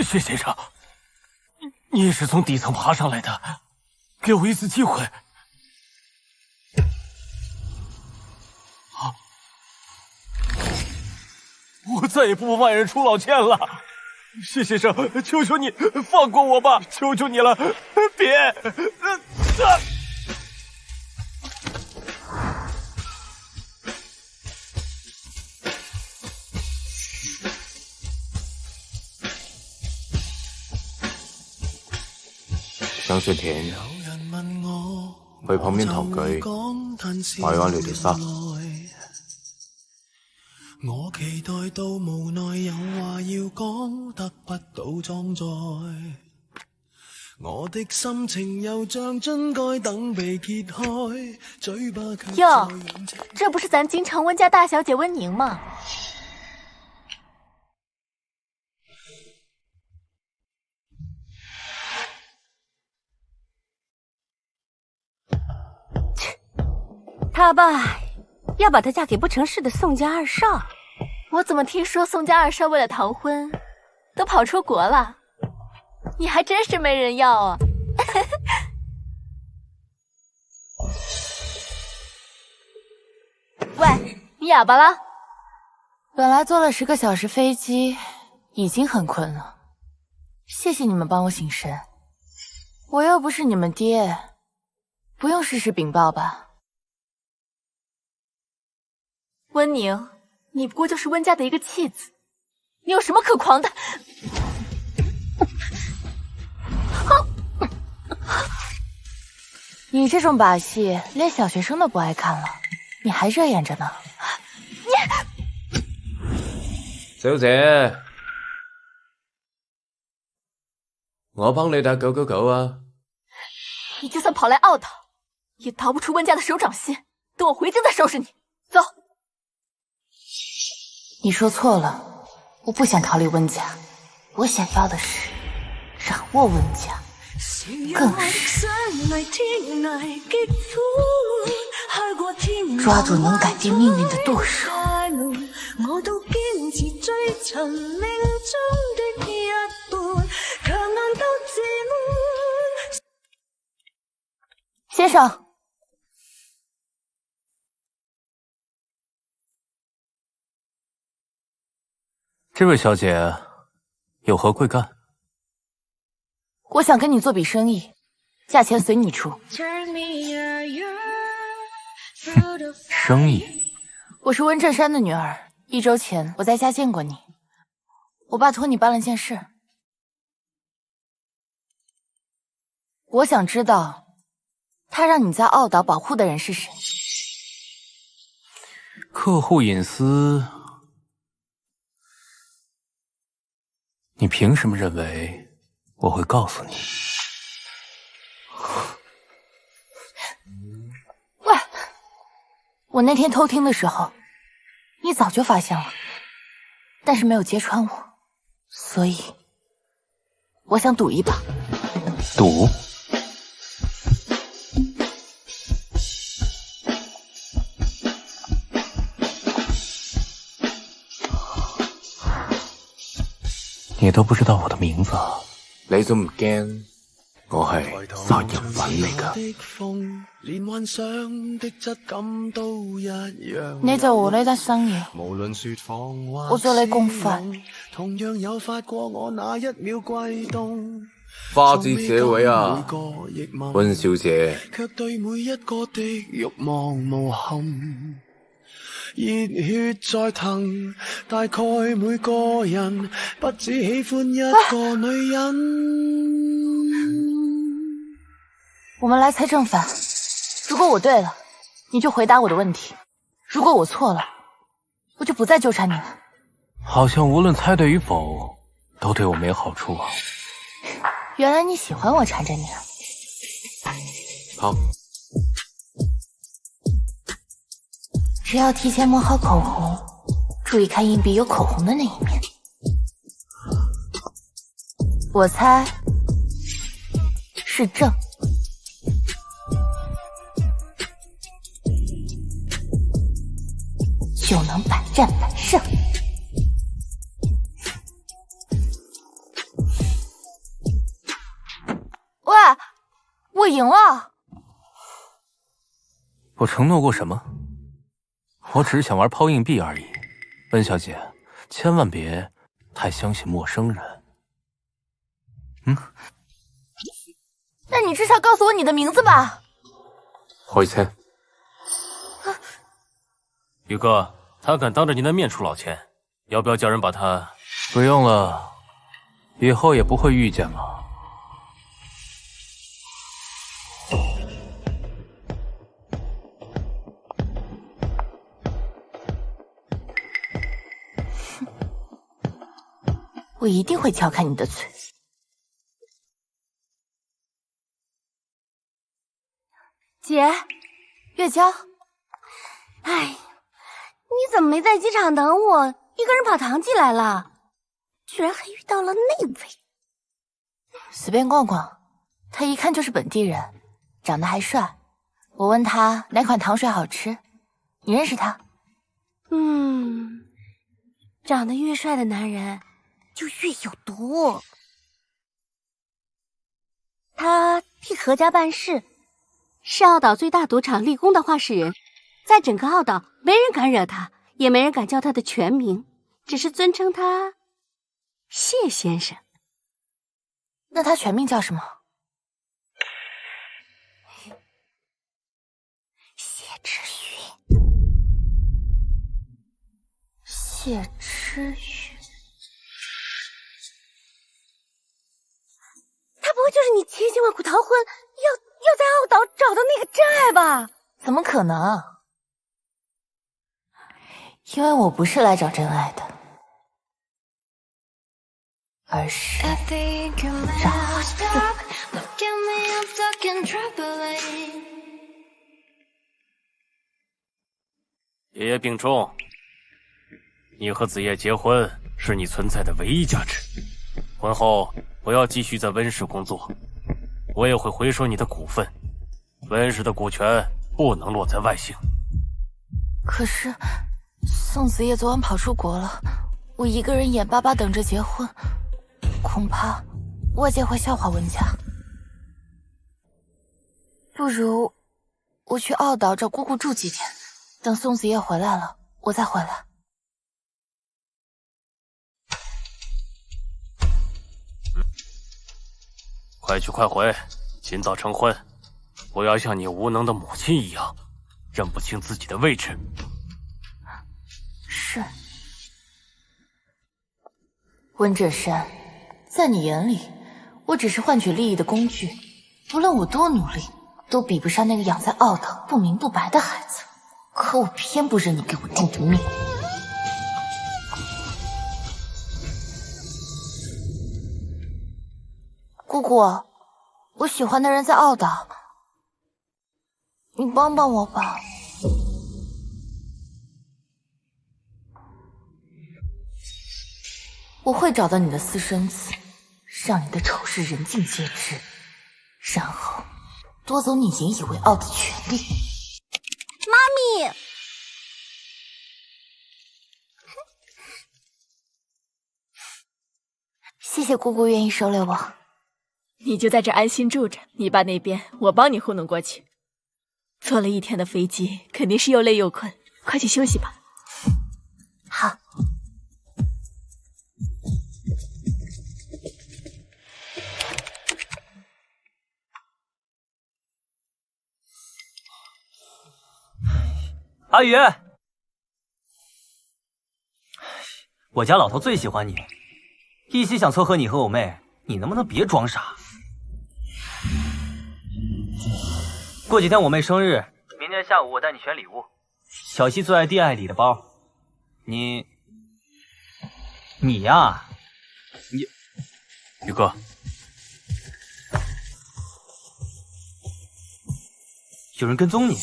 谢先生，你也是从底层爬上来的，给我一次机会。我再也不万人出老千了。谢先生，求求你放过我吧，求求你了，别！上雪田，去旁邊堂具買翻你條衫。我期待到無奈有話要講，得不到裝載。我的心情又像樽蓋等被揭開，嘴巴卻哟，这不是咱京城温家大小姐温宁吗？他爸要把她嫁给不成事的宋家二少。我怎么听说宋家二少为了逃婚都跑出国了？你还真是没人要啊！喂，你哑巴了？本来坐了10个小时飞机，已经很困了。谢谢你们帮我醒神。我又不是你们爹，不用事事禀报吧？温宁，你不过就是温家的一个弃子，你有什么可狂的？你这种把戏，连小学生都不爱看了，你还热演着呢。小姐，我幫你打999啊！你就算跑来傲讨，也逃不出温家的手掌心。等我回京再收拾你。走。你说错了，我不想逃离温家，我想要的是掌握温家，更是抓住能改变命运的舵手。先生。这位小姐有何贵干？我想跟你做笔生意，价钱随你出。生意？我是温振山的女儿，1周前我在家见过你。我爸托你办了件事，我想知道他让你在傲岛保护的人是谁。客户隐私，你凭什么认为我会告诉你？喂，我那天偷听的时候，你早就发现了，但是没有揭穿我，所以我想赌一把。赌？你都不知道我的名字啊？你都唔驚？我係殺人犯嚟㗎。你做我呢單生意，我做你公飯。花之社會啊，温小姐。熱血在騰，大概每個人不只喜歡一個女人。我們來猜正反，如果我對了，你就回答我的問題；如果我錯了，我就不再糾纏你了。好像無論猜對與否，都對我沒好處啊。原來你喜歡我纏着你啊。好。只要提前抹好口红，注意看硬币有口红的那一面。我猜是正。就能百战百胜。喂，我赢了。我承诺过什么？我只是想玩抛硬币而已。温小姐，千万别太相信陌生人。那你至少告诉我你的名字吧。开车。宇哥，他敢当着您的面出老千，要不要叫人把他？不用了，以后也不会遇见了。我一定会撬开你的嘴。姐，月娇，哎，你怎么没在机场等我？一个人跑堂记来了，居然还遇到了那位。随便逛逛，他一看就是本地人，长得还帅。我问他哪款糖水好吃，你认识他？长得越帅的男人就越有毒。他替何家办事，是澳岛最大赌场立功的话事人，在整个澳岛没人敢惹他，也没人敢叫他的全名，只是尊称他谢先生。那他全名叫什么？谢之宇。谢之宇。他不会就是你千辛万苦逃婚，要在澳岛找到那个真爱吧？怎么可能？因为我不是来找真爱的，而是爷爷病重，你和子夜结婚是你存在的唯一价值。婚后我要继续在温氏工作，我也会回收你的股份，温氏的股权不能落在外姓。可是宋子夜昨晚跑出国了，我一个人眼巴巴等着结婚，恐怕外界会笑话温家。不如我去澳岛找姑姑住几天，等宋子夜回来了，我再回来。快去快回，尽早成婚，不要像你无能的母亲一样，认不清自己的位置。是。温震山，在你眼里，我只是换取利益的工具，无论我多努力，都比不上那个养在澳岛不明不白的孩子。可我偏不认你给我定的命。姑姑，我喜欢的人在澳岛，你帮帮我吧。我会找到你的私生子，让你的丑事人尽皆知，然后夺走你引以为傲的权利。妈咪，谢谢姑姑愿意收留我。你就在这安心住着，你爸那边我帮你糊弄过去。坐了一天的飞机，肯定是又累又困，快去休息吧。好。阿宇，我家老头最喜欢你，一心想撮合你和我妹，你能不能别装傻？过几天我妹生日，明天下午我带你选礼物。小希最爱弟爱礼的包，你呀，宇哥，有人跟踪你。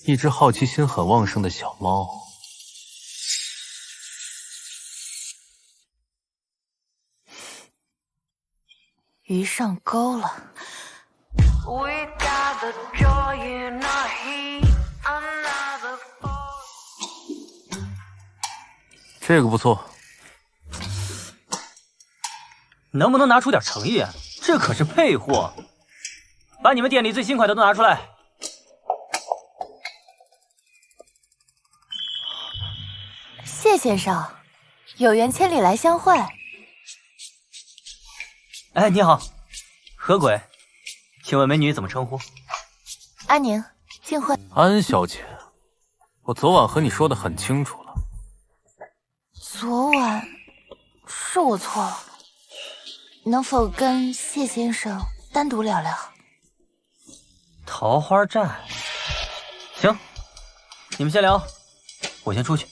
一只好奇心很旺盛的小猫。鱼上钩了。这个不错。能不能拿出点诚意啊？这可是配货，把你们店里最新款的都拿出来。谢先生，有缘千里来相会。哎，你好，何鬼？请问美女怎么称呼？安宁，幸会。安小姐，我昨晚和你说的很清楚了。昨晚是我错了，能否跟谢先生单独聊聊？桃花寨，行，你们先聊，我先出去。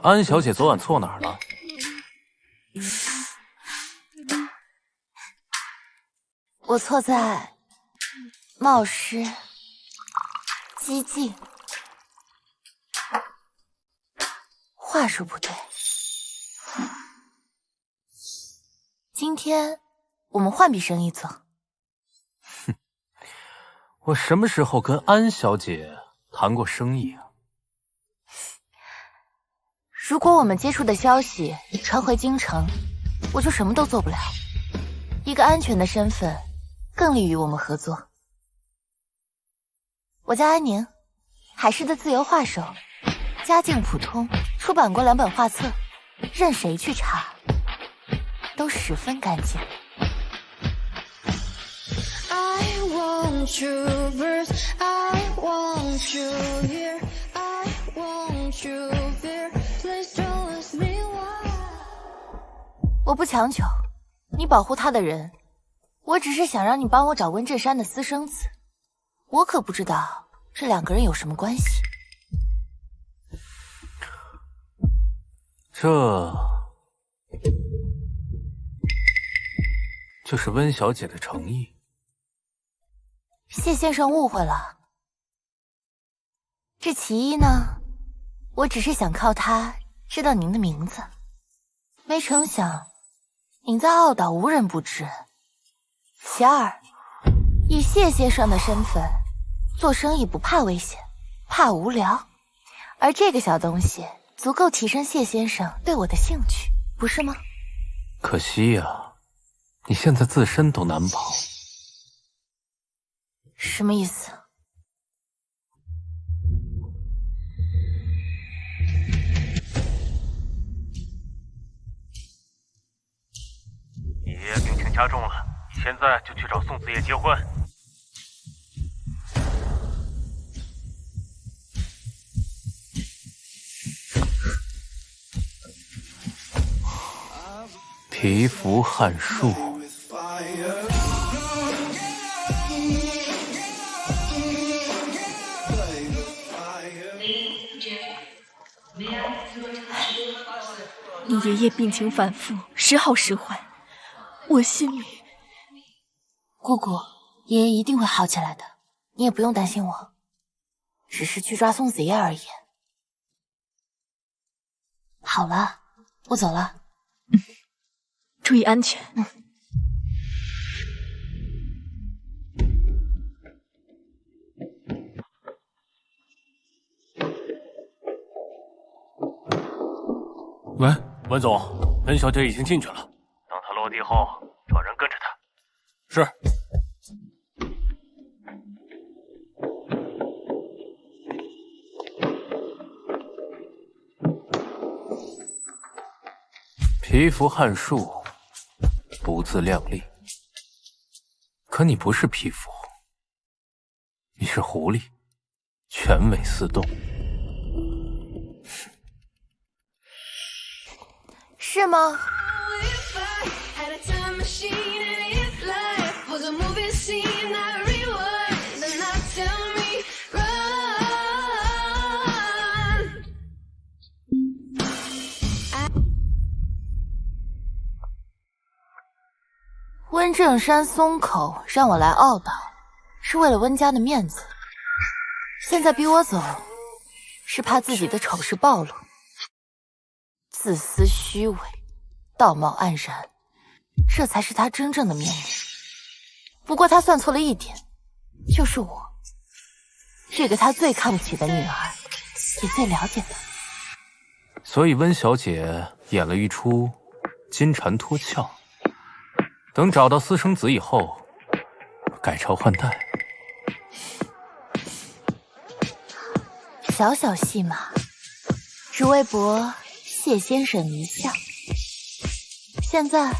安小姐昨晚错哪儿了？我错在冒失、激进，话术不对。今天我们换笔生意做。我什么时候跟安小姐谈过生意啊？如果我们接触的消息传回京城，我就什么都做不了。一个安全的身份，更利于我们合作。我叫安宁，海市的自由画手，家境普通，出版过2本画册，任谁去查，都十分干净。I want you verse, I want you here, I want you there, please don't ask me why. 我不强求，你保护他的人，我只是想让你帮我找温震山的私生子，我可不知道这2个人有什么关系。这就是温小姐的诚意。谢先生误会了，这其一呢，我只是想靠他知道您的名字，没成想您在傲岛无人不知。其二，以谢先生的身份做生意不怕危险，怕无聊，而这个小东西足够提升谢先生对我的兴趣，不是吗？可惜呀，你现在自身都难保。什么意思？爷爷病情加重了，现在就去找宋子叶结婚。皮肤撼树。你爷爷病情反复，时好时坏，我心里……姑姑，爷爷一定会好起来的，你也不用担心我，只是去抓宋子叶而已。好了，我走了。注意安全。喂，温总，温小姐已经进去了，等她落地后，找人跟着她。是。皮肤撼树，不自量力。可你不是皮肤，你是狐狸，犬尾似动。是吗？温正山松口让我来傲岛，是为了温家的面子。现在逼我走，是怕自己的丑事暴露。自私虚伪，道貌岸然，这才是他真正的面目。不过他算错了一点，就是我，这个他最看不起的女儿，也最了解他。所以温小姐演了一出金蝉脱壳，等找到私生子以后，改朝换代。小小戏码，只为博谢先生一笑。现在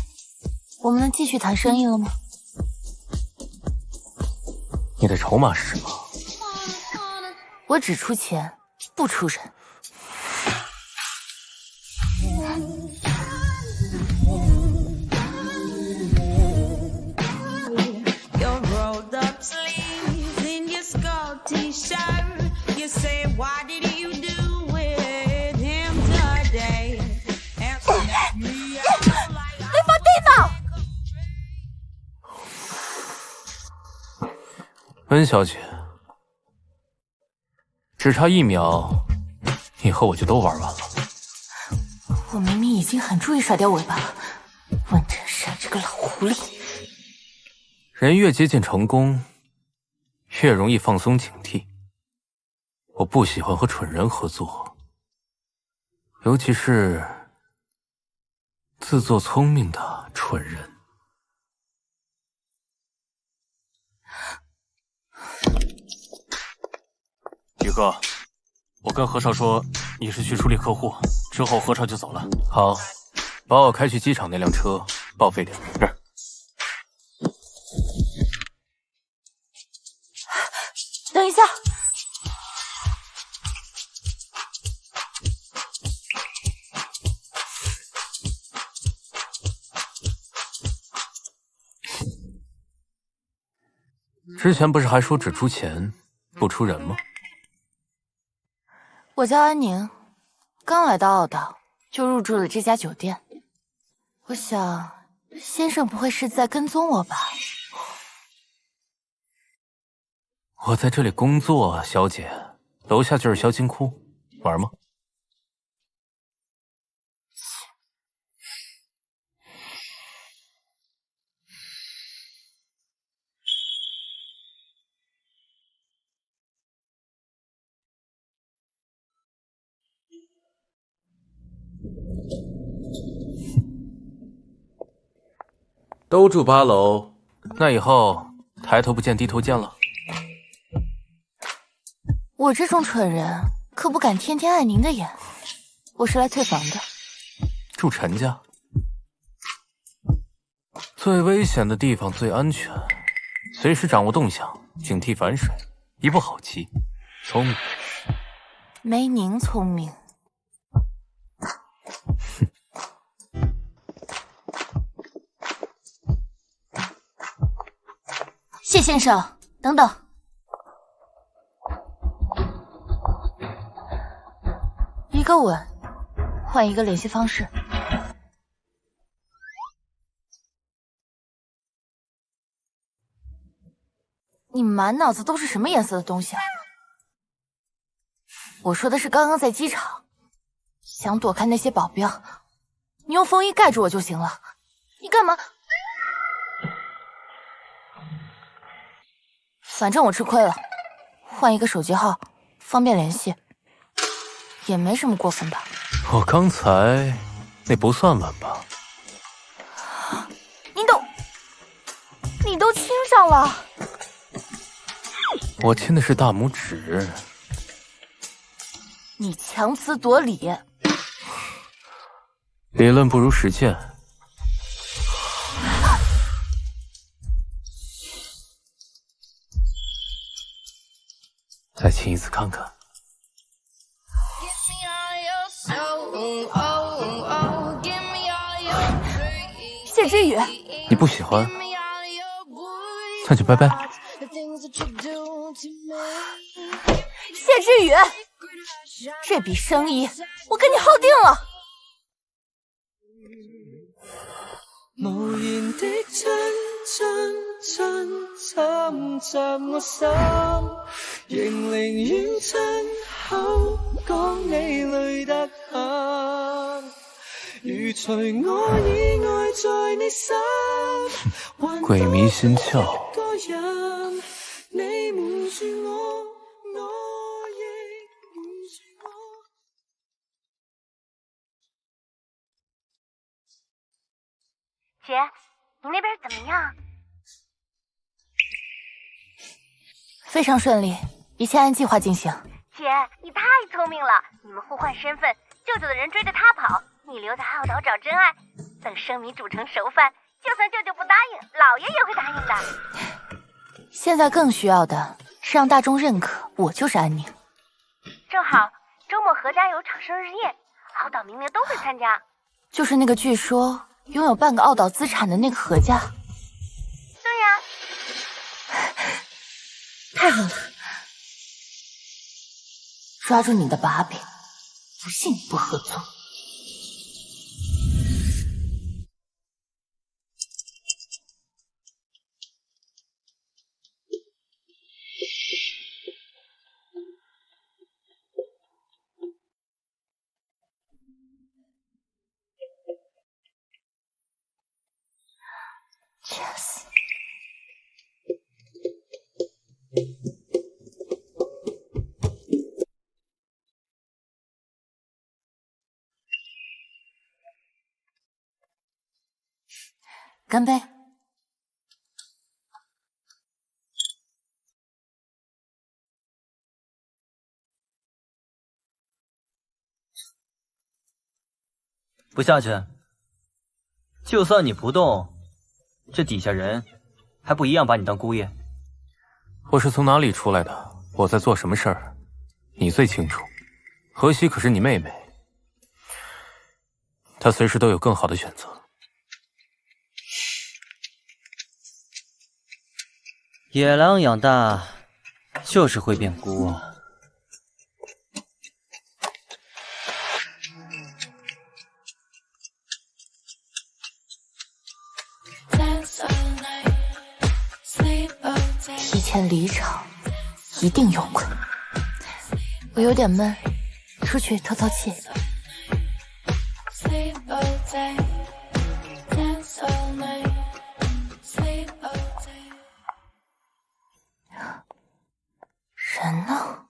我们能继续谈生意了吗？你的筹码是什么？我只出钱，不出人。温小姐，只差1秒，你和我就都玩完了。我明明已经很注意甩掉尾巴了，温真山这个老狐狸。人越接近成功，越容易放松警惕。我不喜欢和蠢人合作，尤其是自作聪明的蠢人。宇哥，我跟何少说你是去处理客户，之后何少就走了。好，把我开去机场那辆车报废掉。是。等一下，之前不是还说只出钱不出人吗？我叫安宁，刚来到澳岛就入住了这家酒店。我想，先生不会是在跟踪我吧？我在这里工作，小姐，楼下就是销金窟，玩吗？都住8楼，那以后抬头不见低头见了。我这种蠢人可不敢天天碍您的眼，我是来退房的。住陈家，最危险的地方最安全，随时掌握动向，警惕反水，一步好棋。聪明，没您聪明。谢先生，等等。一个吻，换一个联系方式。你满脑子都是什么颜色的东西啊？我说的是刚刚在机场，想躲开那些保镖，你用风衣盖住我就行了。你干嘛？反正我吃亏了，换一个手机号，方便联系，也没什么过分吧？我刚才那不算吻吧？你都亲上了。我亲的是大拇指。你强词夺理。理论不如实践。再亲一次看看。谢之宇，你不喜欢，那就拜拜。谢之宇，这笔生意我跟你耗定了。無言的親真真浸着我心，仍寧願親口講你累得很。如除我以外在你心，鬼迷心竅。你瞞住我，我亦瞞住我。姐，你那边怎么样？非常顺利，一切按计划进行。姐，你太聪明了！你们互换身份，舅舅的人追着他跑，你留在澳岛找真爱。等生米煮成熟饭，就算舅舅不答应，老爷也会答应的。现在更需要的是让大众认可我就是安宁。正好周末何家有场生日宴，澳岛名流都会参加。就是那个据说拥有半个澳岛资产的那个何家。对呀。太好了，抓住你的把柄，不信你不合作。Cheers。干杯！不下去，就算你不动，这底下人还不一样把你当姑爷？我是从哪里出来的，我在做什么事儿，你最清楚。荷西可是你妹妹，她随时都有更好的选择。野狼养大就是会变姑啊。提前离场，一定有困。我有点闷，出去透透气。人呢？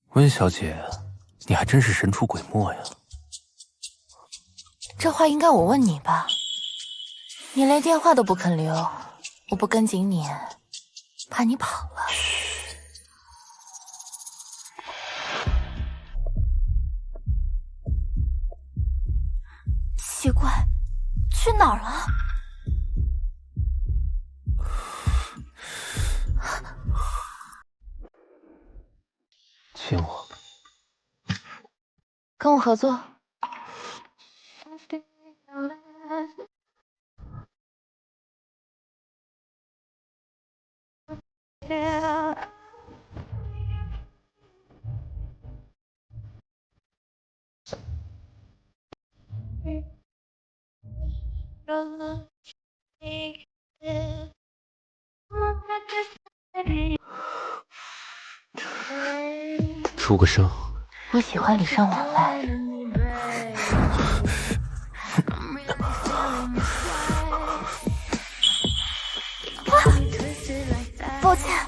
温小姐，你还真是神出鬼没呀！这话应该我问你吧？你连电话都不肯留，我不跟紧你，怕你跑了。奇怪，去哪儿了？亲我，跟我合作。出个声。我喜欢礼尚往来。抱歉。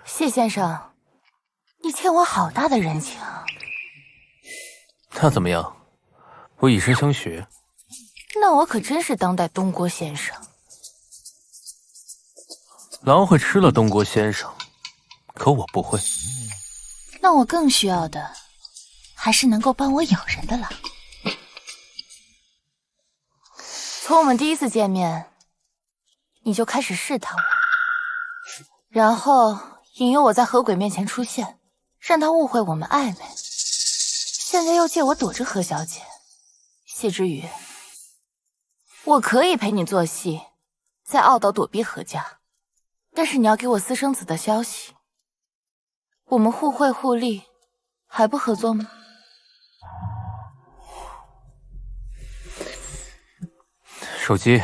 谢先生，你欠我好大的人情。那怎么样？我以身相许。那我可真是当代东郭先生。狼会吃了东郭先生，可我不会。那我更需要的，还是能够帮我咬人的狼。从我们第一次见面，你就开始试探我，然后引诱我在河鬼面前出现，让他误会我们暧昧。现在又借我躲着何小姐。谢之宇，我可以陪你做戏，在傲岛躲避何家，但是你要给我私生子的消息。我们互惠互利，还不合作吗？手机。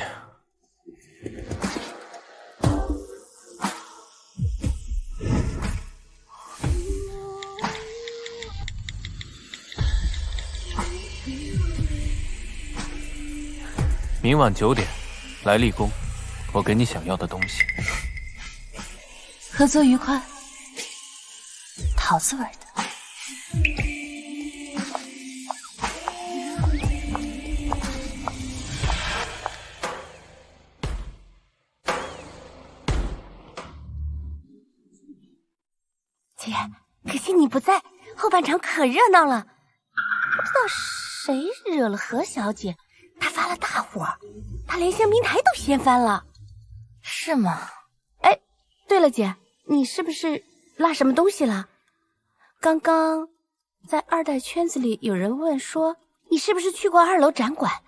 明晚9点，来立功，我给你想要的东西。合作愉快，桃子味的。姐，可惜你不在，后半场可热闹了。不知道谁惹了何小姐，她发了大火，她连香槟台都掀翻了。是吗？哎，对了，姐，你是不是落什么东西了？刚刚在2代圈子里有人问说，你是不是去过2楼展馆？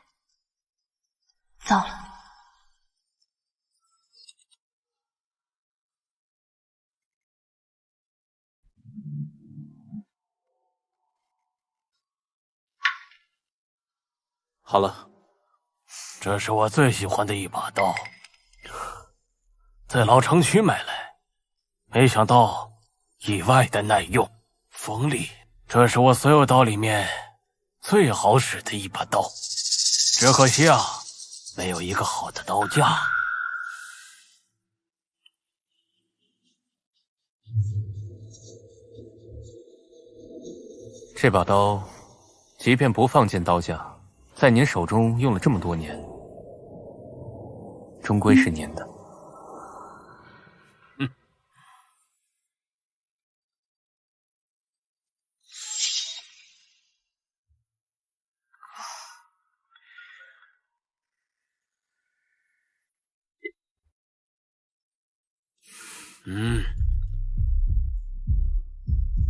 糟了。好了，这是我最喜欢的一把刀，在老城区买来，没想到意外的耐用、锋利。这是我所有刀里面最好使的一把刀，只可惜啊，没有一个好的刀架。这把刀，即便不放进刀架，在您手中用了这么多年，终归是您的。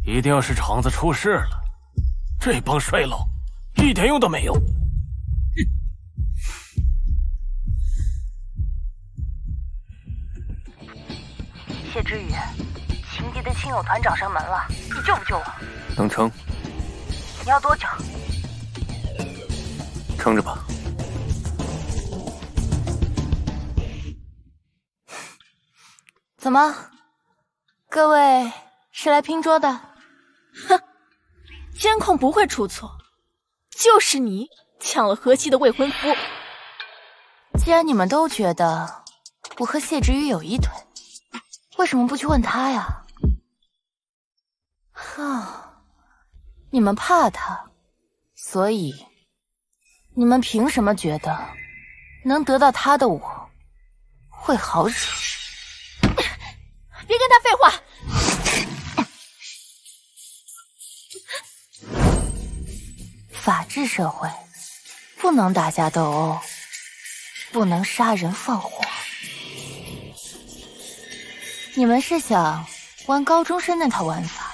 一定是厂子出事了，这帮衰老一点用都没有。谢之宇，情敌的亲友团找上门了，你救不救我？能撑，你要多久？撑着吧。怎么，各位是来拼桌的？哼，监控不会出错，就是你抢了何西的未婚夫。既然你们都觉得我和谢之宇有一腿，为什么不去问他呀？你们怕他，所以你们凭什么觉得能得到他的我会好惹？别跟他废话！法治社会，不能打架斗殴，不能杀人放火。你们是想玩高中生那套玩法，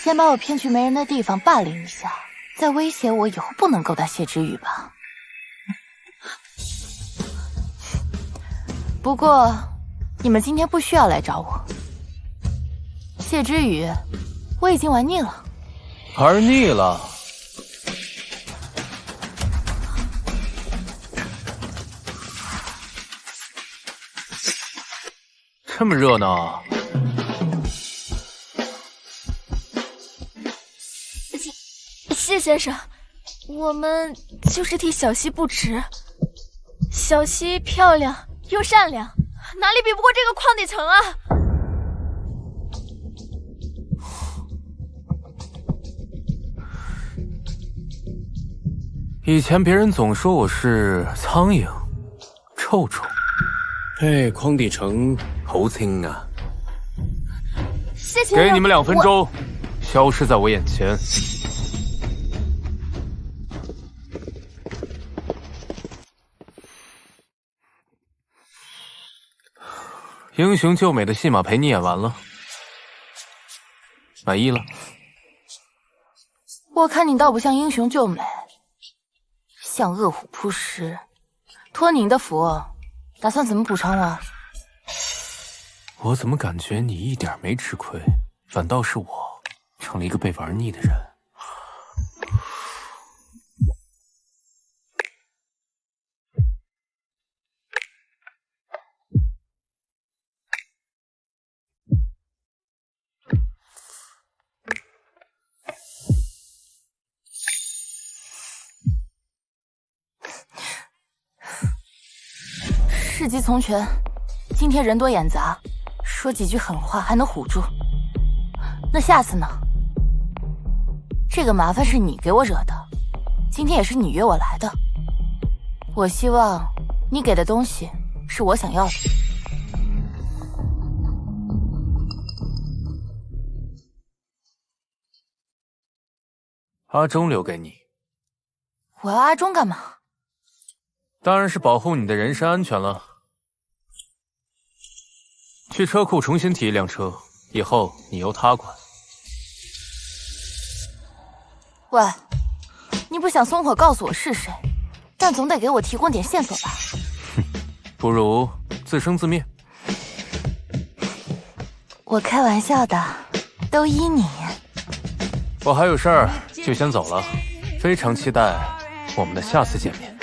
先把我骗去没人的地方霸凌一下，再威胁我以后不能勾搭谢之宇吧？不过你们今天不需要来找我，谢之宇，我已经玩腻了。玩腻了？这么热闹？谢先生，我们就是替小溪不值。小溪漂亮又善良，哪里比不过这个矿底层啊？以前别人总说我是苍蝇、臭虫，匡帝城好清啊！谢先生，给你们2分钟，消失在我眼前。英雄救美的戏码陪你演完了，满意了？我看你倒不像英雄救美，像饿虎扑食。托您的福，打算怎么补偿我？我怎么感觉你一点没吃亏，反倒是我成了一个被玩腻的人？事急从权，今天人多眼杂，说几句狠话还能唬住。那下次呢？这个麻烦是你给我惹的，今天也是你约我来的。我希望你给的东西是我想要的。阿忠留给你。我要阿忠干嘛？当然是保护你的人身安全了。去车库重新提一辆车，以后你由他管。喂，你不想松口告诉我是谁，但总得给我提供点线索吧？不如自生自灭。我开玩笑的，都依你。我还有事儿，就先走了。非常期待我们的下次见面。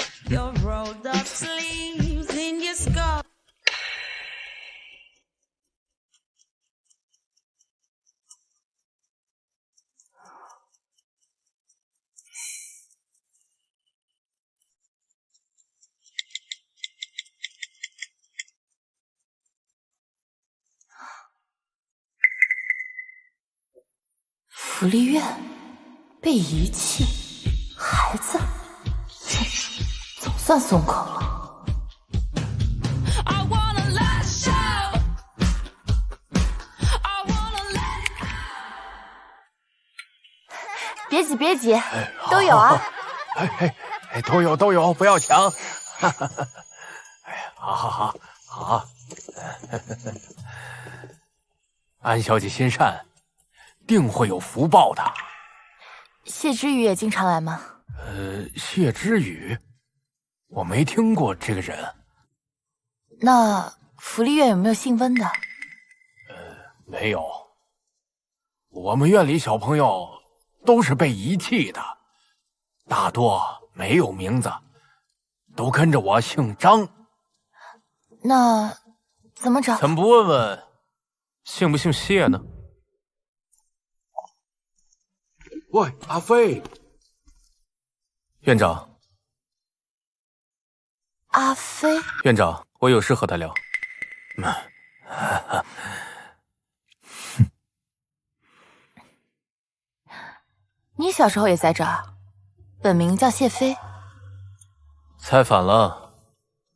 福利院被遗弃，孩子，总算松口了。别急别急，都有啊。都有，不要抢。哎呀，好。安小姐心善，定会有福报的。谢之宇也经常来吗？谢之宇，我没听过这个人。那福利院有没有姓温的？没有。我们院里小朋友都是被遗弃的，大多没有名字，都跟着我姓张。那怎么找？怎么不问问姓不姓谢呢？喂，阿飞。院长。阿飞。院长，我有事和他聊。你小时候也在这儿，本名叫谢飞。猜反了，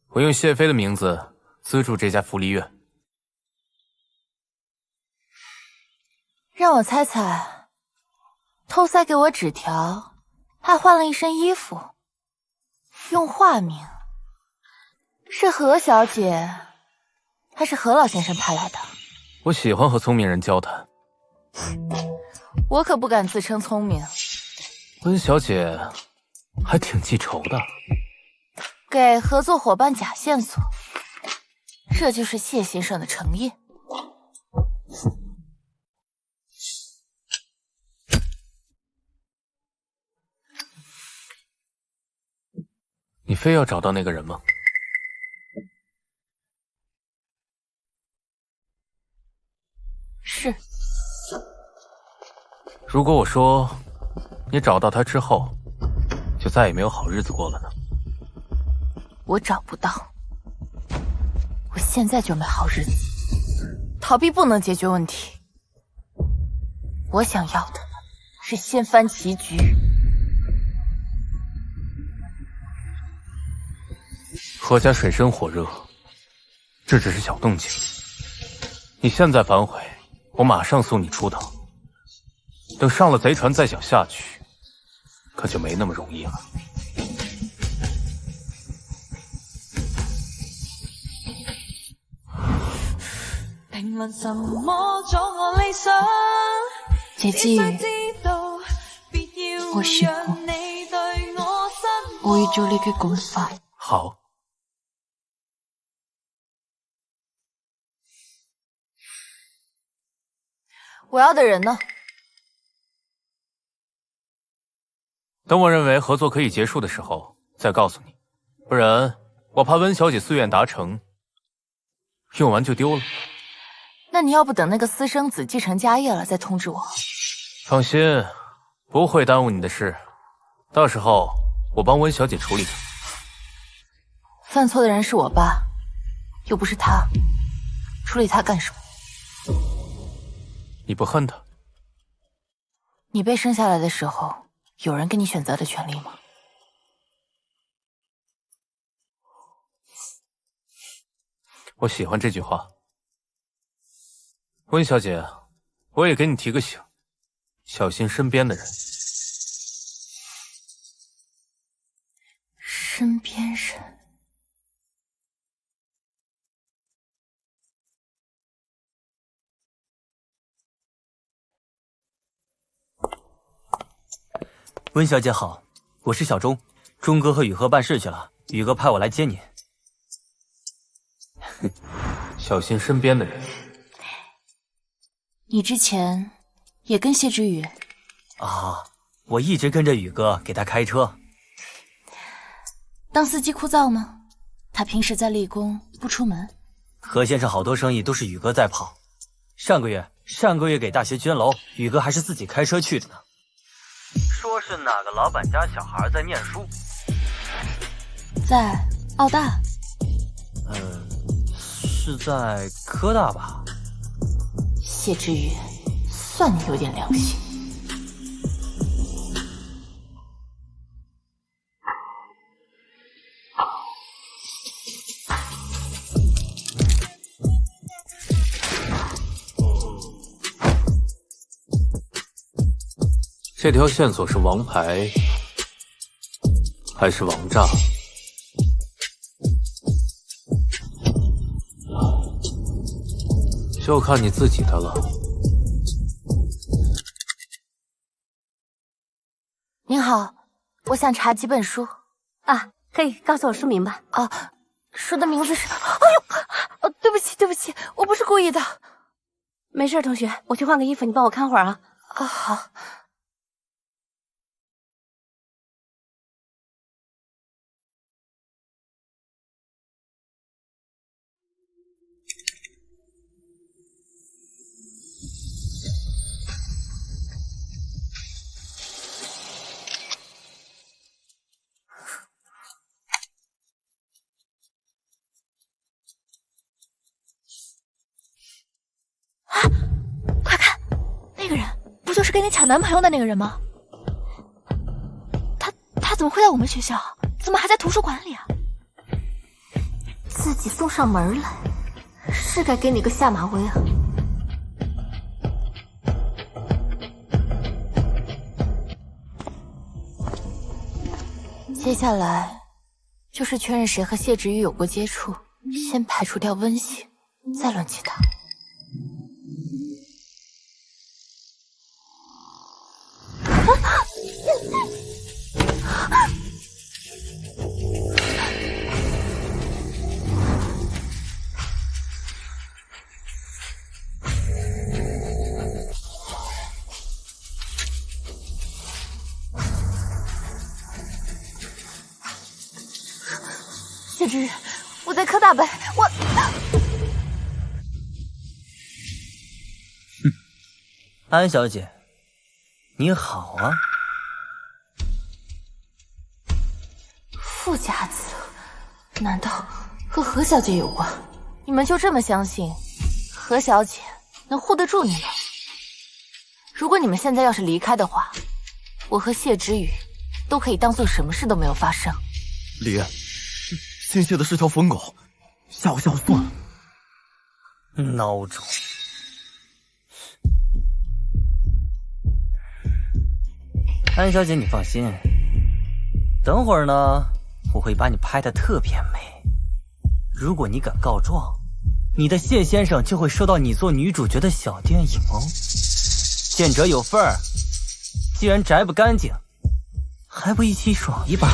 我用谢飞的名字资助这家福利院。让我猜猜，偷塞给我纸条，还换了一身衣服，用化名，是何小姐，还是何老先生派来的？我喜欢和聪明人交谈。我可不敢自称聪明。温小姐还挺记仇的。给合作伙伴假线索，这就是谢先生的诚意。你非要找到那个人吗？是。如果我说你找到他之后就再也没有好日子过了呢？我找不到，我现在就没好日子。逃避不能解决问题，我想要的是掀翻棋局。何家水深火热，这只是小动静。你现在反悔，我马上送你出岛。等上了贼船再想下去，可就没那么容易了。问什么阻我理想？姐姬雨，我许过，我要做你嘅共犯。好。我要的人呢？等我认为合作可以结束的时候再告诉你，不然我怕温小姐夙愿达成，用完就丢了。那你要不等那个私生子继承家业了再通知我？放心，不会耽误你的事，到时候我帮温小姐处理她。犯错的人是我爸，又不是他，处理他干什么？你不恨他？你被生下来的时候，有人给你选择的权利吗？我喜欢这句话。温小姐，我也给你提个醒，小心身边的人。身边人。温小姐好，我是小钟。钟哥和雨禾办事去了，雨哥派我来接你。小心身边的人。你之前也跟谢之雨？啊，我一直跟着雨哥给他开车。当司机枯燥吗？他平时在立功不出门。何先生好多生意都是雨哥在跑。上个月给大学捐楼，雨哥还是自己开车去的呢。说是哪个老板家小孩在念书，在澳大。是在科大吧？谢之雨，算你有点良心。这条线索是王牌还是王炸？就看你自己的了。您好，我想查几本书。啊，可以告诉我书名吧？啊，书的名字是……哎呦，对不起，我不是故意的。没事，同学，我去换个衣服，你帮我看会儿啊。啊，好。快看，那个人不就是跟你抢男朋友的那个人吗？他怎么会在我们学校？怎么还在图书馆里啊？自己送上门来，是该给你个下马威啊！接下来就是确认谁和谢之雨有过接触，先排除掉温馨，再论其他。谢之雨，我在科大北，安小姐，你好啊。富家子，难道和何小姐有关？你们就这么相信何小姐能护得住你们？如果你们现在要是离开的话，我和谢之雨都可以当做什么事都没有发生。李艳，新谢的是条疯狗，吓唬吓唬算了。孬种！安小姐，你放心，等会儿呢，我会把你拍得特别美。如果你敢告状，你的谢先生就会收到你做女主角的小电影哦。见者有份儿，既然宅不干净，还不一起爽一把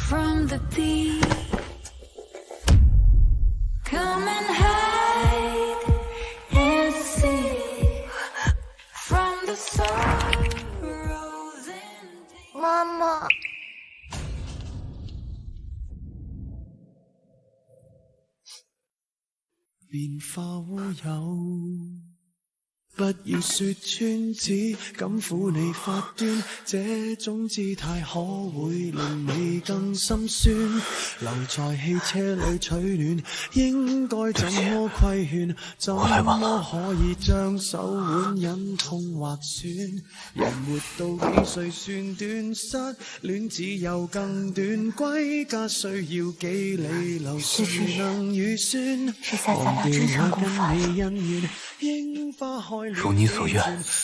？From the beat, come and hide and see from the sorrows and 妈妈，變化烏有，不要說穿，只敢撫你發端，這種姿態可會令你更心酸。留在汽車裏取暖，應該怎麼規勸？怎麼可以將手腕忍痛劃損？人活到幾歲算短？失戀只有更短，歸家需要幾里路，誰能預算？忘掉那跟你恩怨，櫻花開。如你所願。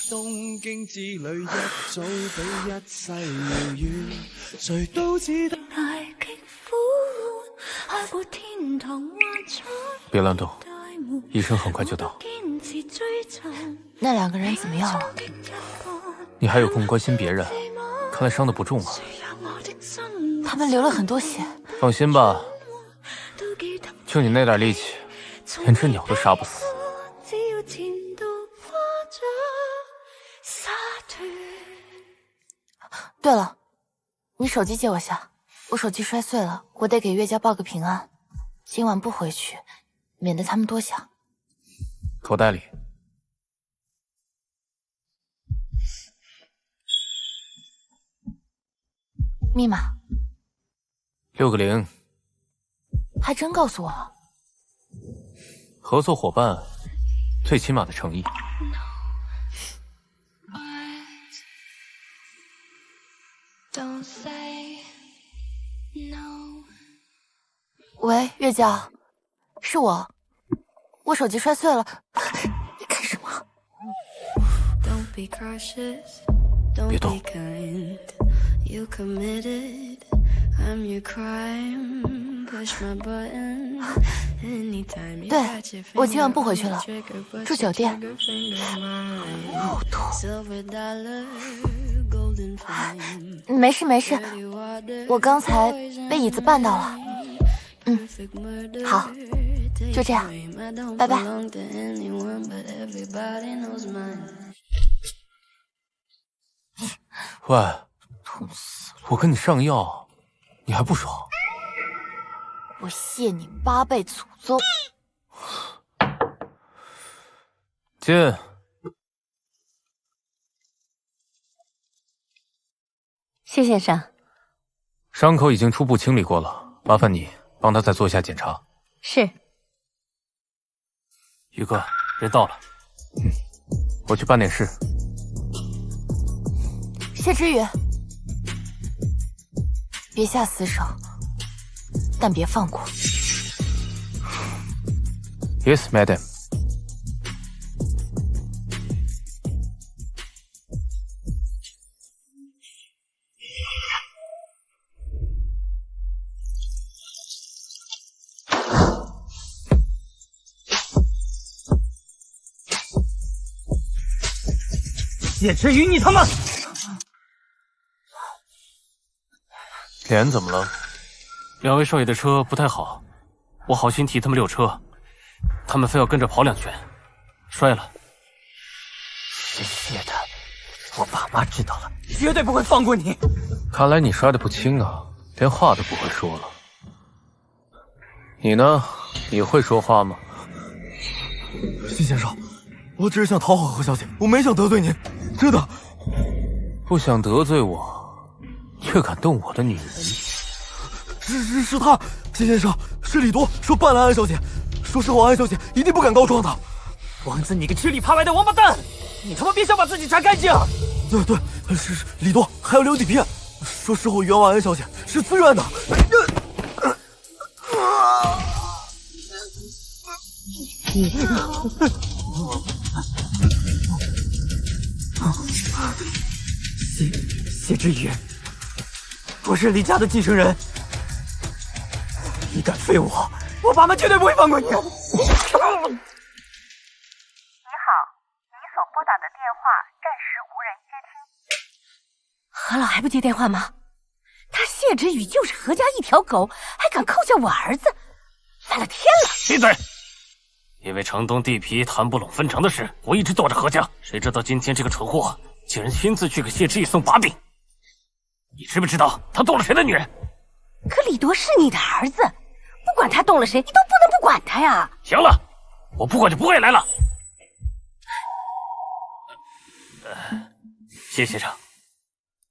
東京之旅一早比一世遙遠，誰都知道。別亂動，醫生很快就到。那2個人怎麼樣了？你還有空關心別人？看來傷得不重啊。他們流了很多血。放心吧，就你那點力氣，連隻鳥都殺不死。对了，你手机借我下，我手机摔碎了，我得给岳家报个平安。今晚不回去，免得他们多想。口袋里。密码6个0。还真告诉我了。合作伙伴，最起码的诚意。Don't say no。喂，岳家，是我手机摔碎了。你干什么？别动。对，我今晚不回去了，住酒店。好痛。没事没事，我刚才被椅子绊到了。好，就这样，拜拜。喂，我跟你上药，你还不爽？我谢你8辈祖宗。进。谢先生。伤口已经初步清理过了，麻烦你帮他再做一下检查。是。宇哥，人到了。我去办点事。谢之宇，别下死手，但别放过。Yes, madam。谢之宇，你他妈！脸怎么了？2位少爷的车不太好，我好心替他们溜车，他们非要跟着跑2圈，摔了。谢的，我爸妈知道了，绝对不会放过你。看来你摔得不轻啊，连话都不会说了。你呢？你会说话吗？谢先生，我只是想讨好何小姐，我没想得罪您，真的。不想得罪我，却敢动我的女人。是他，谢先生，是李多说办了安小姐，说是后安小姐一定不敢告状的。王子，你个吃里扒外的王八蛋，你他妈别想把自己查干净！对，是李多，还有刘底片，说事后冤枉安小姐是自愿的。谢之宇，我是李家的继承人，你敢废我，我爸妈绝对不会放过你。你好，你所拨打的电话暂时无人接听。何老还不接电话吗？他谢之宇就是何家一条狗，还敢扣下我儿子，反了天了！闭嘴！因为城东地皮谈不拢分成的事，我一直躲着何家，谁知道今天这个蠢货竟然亲自去给谢之宇送把柄。你知不知道他动了谁的女人？可李铎是你的儿子，不管他动了谁，你都不能不管他呀！行了，我不管就不会来了。谢先生，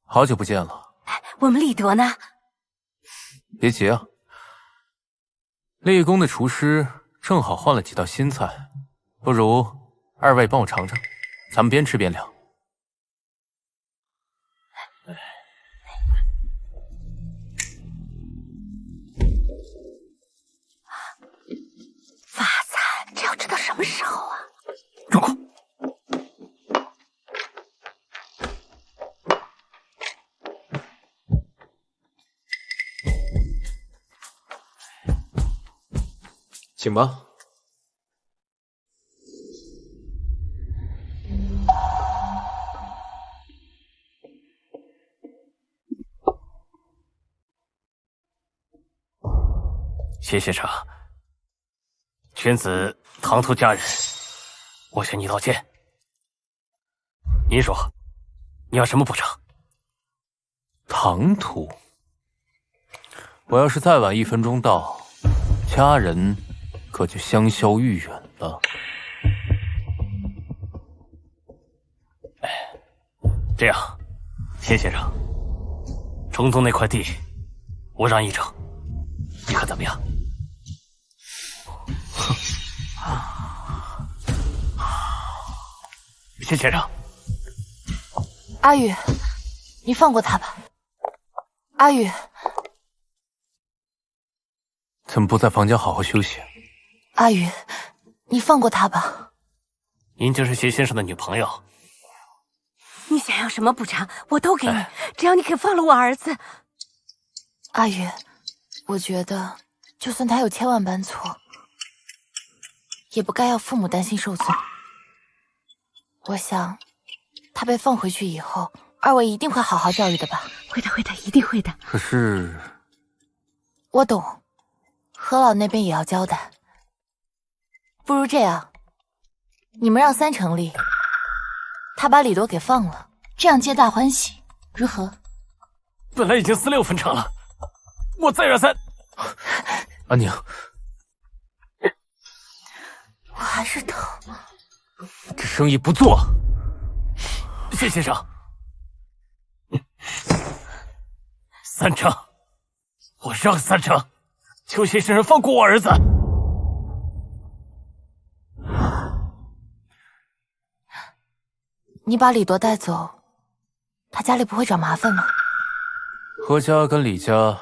好久不见了。我们李铎呢？别急啊，立功的厨师正好换了几道新菜，不如二位帮我尝尝，咱们边吃边聊。发餐，这要吃到什么时候啊？住口！请吧。谢先生，犬子唐突家人，我向你道歉。您说，你要什么补偿？唐突，我要是再晚1分钟到，家人可就香消玉殒了。这样，谢先生，城东那块地，我让一整，你看怎么样？谢先生，阿宇，你放过他吧。阿宇，怎么不在房间好好休息？阿宇，你放过他吧。您就是谢先生的女朋友。你想要什么补偿，我都给你，只要你肯放了我儿子。阿宇，我觉得，就算他有千万般错，也不该要父母担心受损。我想，他被放回去以后，二位一定会好好教育的吧？会的，会的，一定会的。可是，我懂，何老那边也要交代。不如这样，你们让3成立，他把李铎给放了，这样皆大欢喜，如何？本来已经4、6分成了，我再让3。安宁，我还是疼。这生意不做，谢先生，3成，我让3成，求谢先生放过我儿子。你把李铎带走，他家里不会找麻烦吗？何家跟李家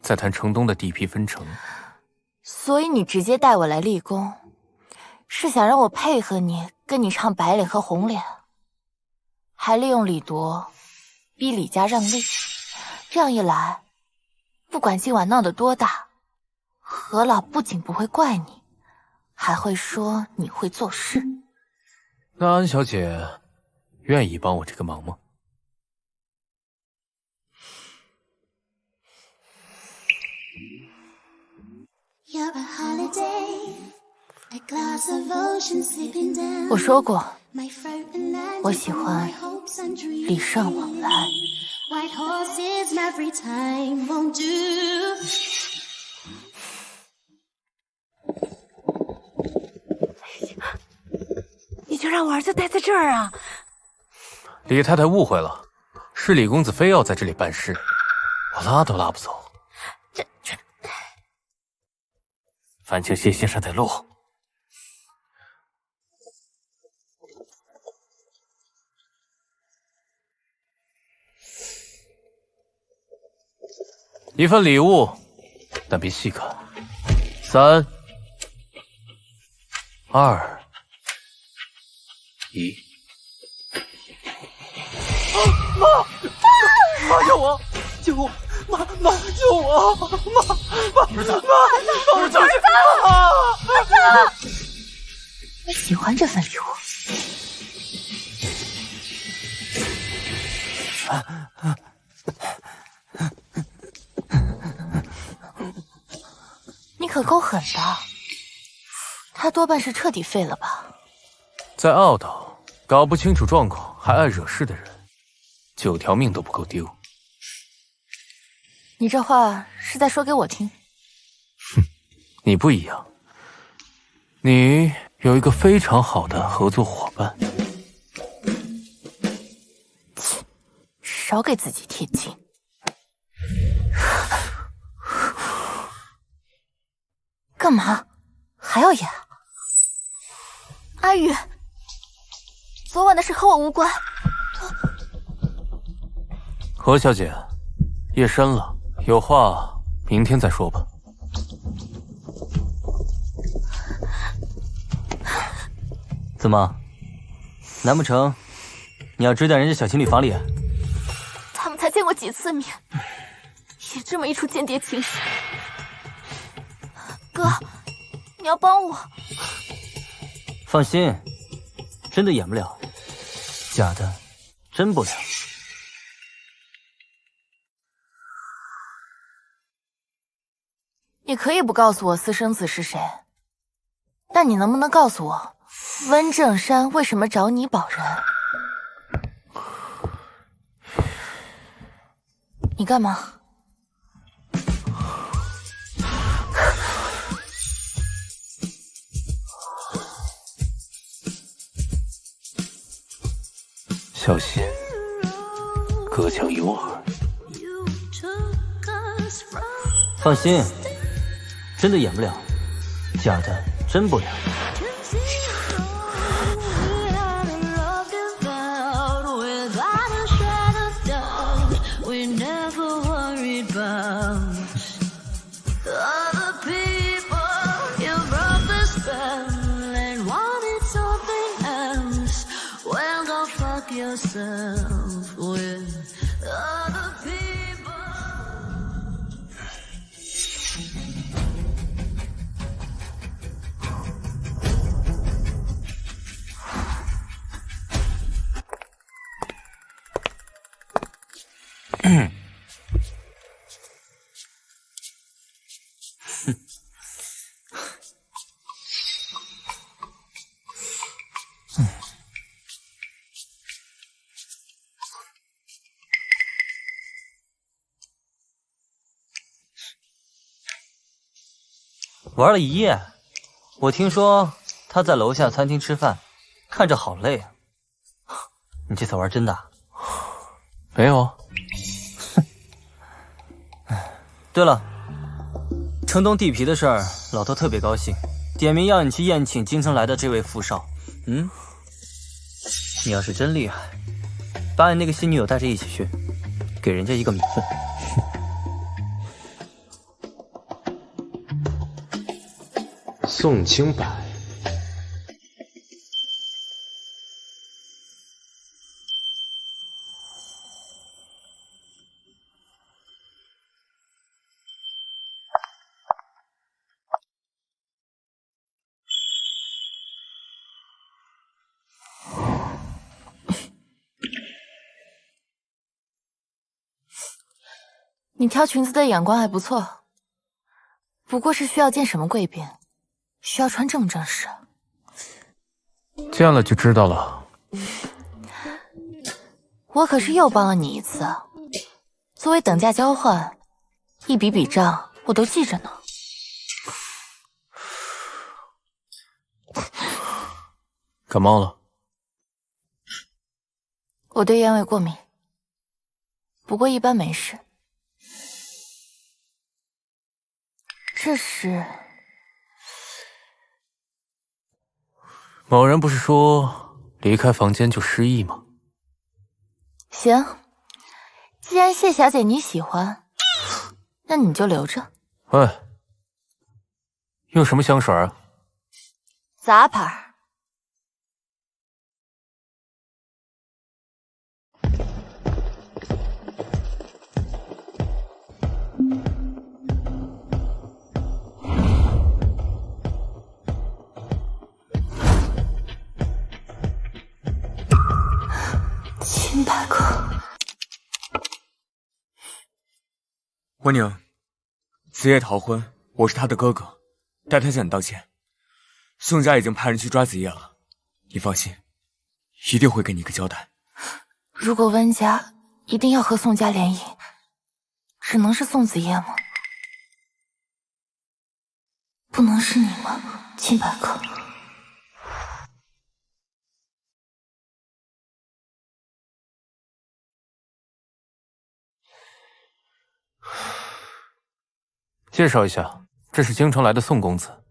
在谈城东的地皮分成，所以你直接带我来立功，是想让我配合你，跟你唱白脸和红脸，还利用李铎逼李家让利。这样一来，不管今晚闹得多大，何老不仅不会怪你，还会说你会做事。那安小姐愿意帮我这个忙吗？我说过，我喜欢礼尚往来。你就让我儿子待在这儿啊？李太太误会了，是李公子非要在这里办事，我拉都拉不走。烦请谢先生带路。一份礼物，但别细看。3、2、1。妈救我！救我！妈救我！妈儿子，妈儿子，你喜欢这份礼物？你可够狠的，他多半是彻底废了吧？在傲岛，搞不清楚状况还爱惹事的人，9条命都不够丢。你这话是在说给我听？你不一样，你有一个非常好的合作伙伴。少给自己贴金。干嘛？还要演？阿宇，昨晚的事和我无关。何小姐，夜深了，有话明天再说吧。怎么？难不成你要追在人家小情侣房里？他们才见过几次面，也这么一出间谍情事。哥，你要帮我。放心，真的演不了，假的真不了。你可以不告诉我私生子是谁，但你能不能告诉我，温正山为什么找你保人？你干嘛？小心，隔墙有耳。放心，真的演不了，假的真不了。yourself with other people. 玩了一夜，我听说他在楼下餐厅吃饭，看着好累啊。你这次玩真的？没有啊。对了，城东地皮的事儿，老头特别高兴，点名要你去宴请京城来的这位富少。你要是真厉害，把你那个新女友带着一起去，给人家一个名分。宋清白，你挑裙子的眼光还不错，不过是需要见什么贵宾，需要穿这么正式？见了就知道了。我可是又帮了你一次，作为等价交换，一笔笔账我都记着呢。感冒了？我对烟味过敏，不过一般没事。这是某人不是说离开房间就失忆吗？行，既然谢小姐你喜欢，那你就留着。喂，用什么香水啊？杂牌。青白客。温宁，子夜逃婚，我是他的哥哥，代他向你道歉。宋家已经派人去抓子夜了，你放心，一定会给你一个交代。如果温家一定要和宋家联姻，只能是宋子夜吗？不能是你吗，青白客？介绍一下，这是京城来的宋公子，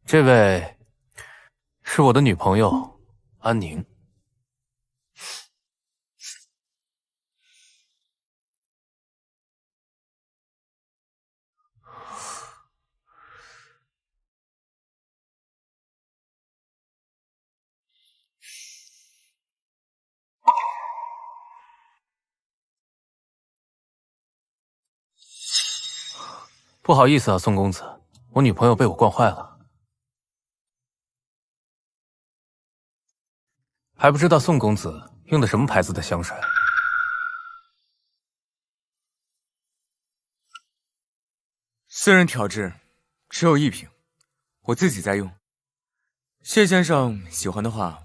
这位是我的女朋友安宁。不好意思啊，宋公子，我女朋友被我惯坏了。还不知道宋公子用的什么牌子的香水？私人调制，只有一瓶，我自己在用。谢先生喜欢的话，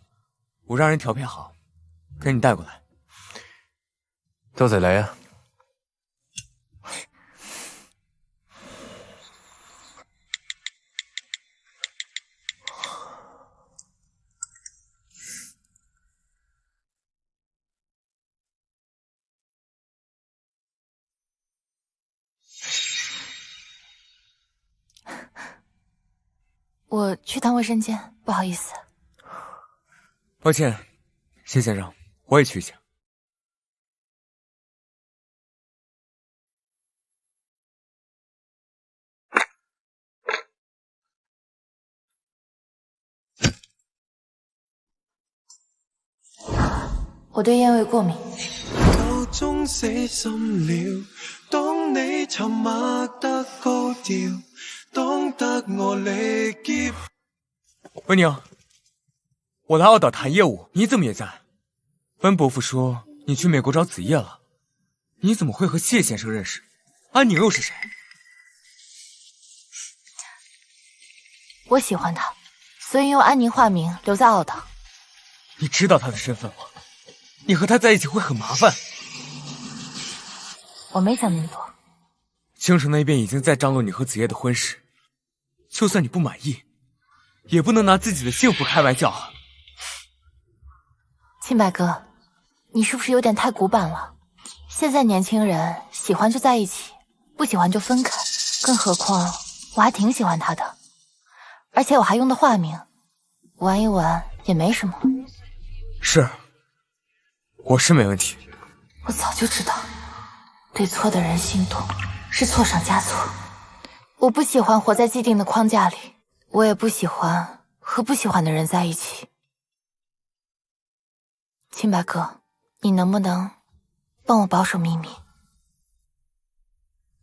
我让人调配好，给你带过来。多謝你啊。我去趟卫生间，不好意思。抱歉，谢先生，我也去一下。我对烟味过敏。够钟死心了，当你沉默得高调，懂得我力竭。温宁，我来澳岛谈业务，你怎么也在？温伯父说你去美国找子夜了，你怎么会和谢先生认识？安宁又是谁？我喜欢他，所以用安宁化名留在澳岛。你知道他的身份吗？你和他在一起会很麻烦。我没想那么多。京城那边已经在张罗你和子夜的婚事，就算你不满意，也不能拿自己的幸福开玩笑啊！青白哥，你是不是有点太古板了？现在年轻人喜欢就在一起，不喜欢就分开。更何况我还挺喜欢他的，而且我还用的化名，玩一玩也没什么。是，我是没问题。我早就知道，对错的人心动是错上加错。我不喜欢活在既定的框架里，我也不喜欢和不喜欢的人在一起。青白哥，你能不能帮我保守秘密？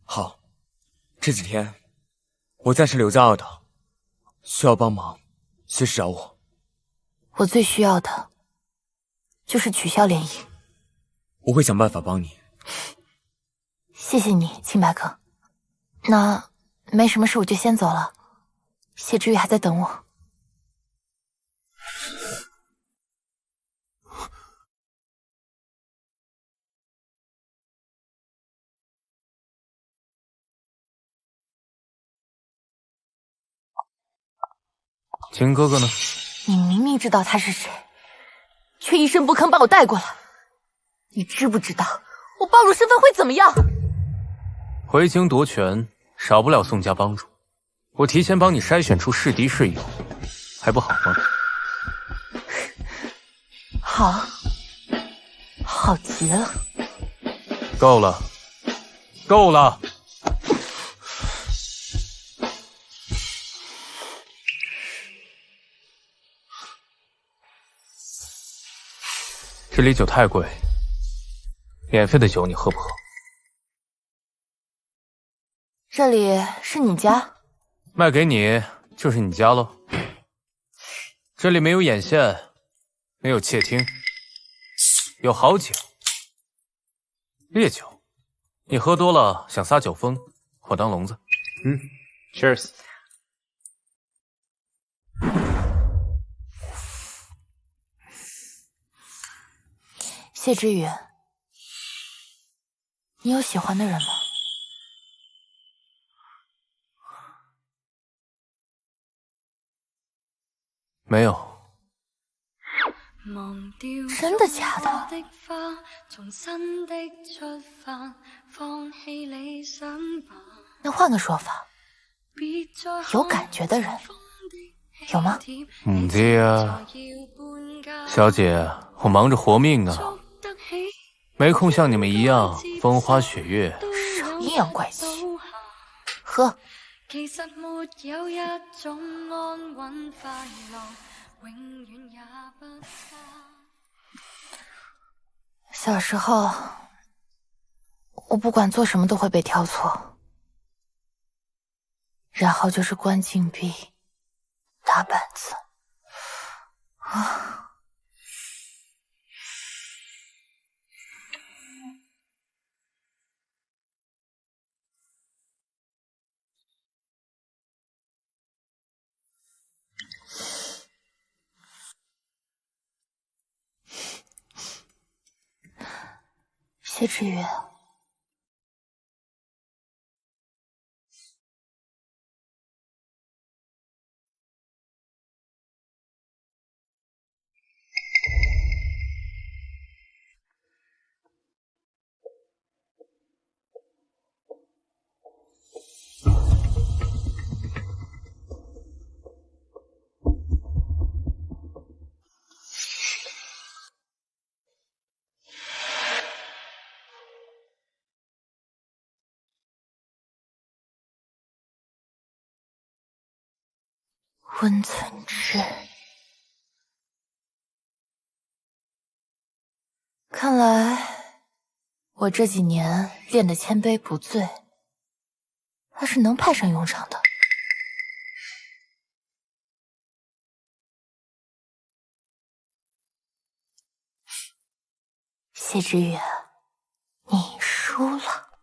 好，这几天我暂时留在澳岛，需要帮忙随时找我。我最需要的就是取消联谊。我会想办法帮你。谢谢你，青白哥。那没什么事，我就先走了。谢之玉还在等我。秦哥哥呢？你明明知道他是谁，却一声不吭把我带过来。你知不知道我暴露身份会怎么样？回京夺权，少不了宋家帮助。我提前帮你筛选出是敌是友，还不好吗？好，好极了。够了，够了！这里酒太贵，免费的酒你喝不喝？这里是你家？卖给你就是你家喽。这里没有眼线，没有窃听，有好酒，烈酒。你喝多了想撒酒疯，我当聋子。Cheers。谢之宇，你有喜欢的人吗？没有。真的假的？那换个说法，有感觉的人有吗？对呀，小姐，我忙着活命啊，没空像你们一样风花雪月。少阴阳怪气，喝。小时候，我不管做什么都会被挑错，然后就是关禁闭、打板子。谢之宇，温存之。看来我这几年练的千杯不醉，还是能派上用场的。谢之宇，你输了。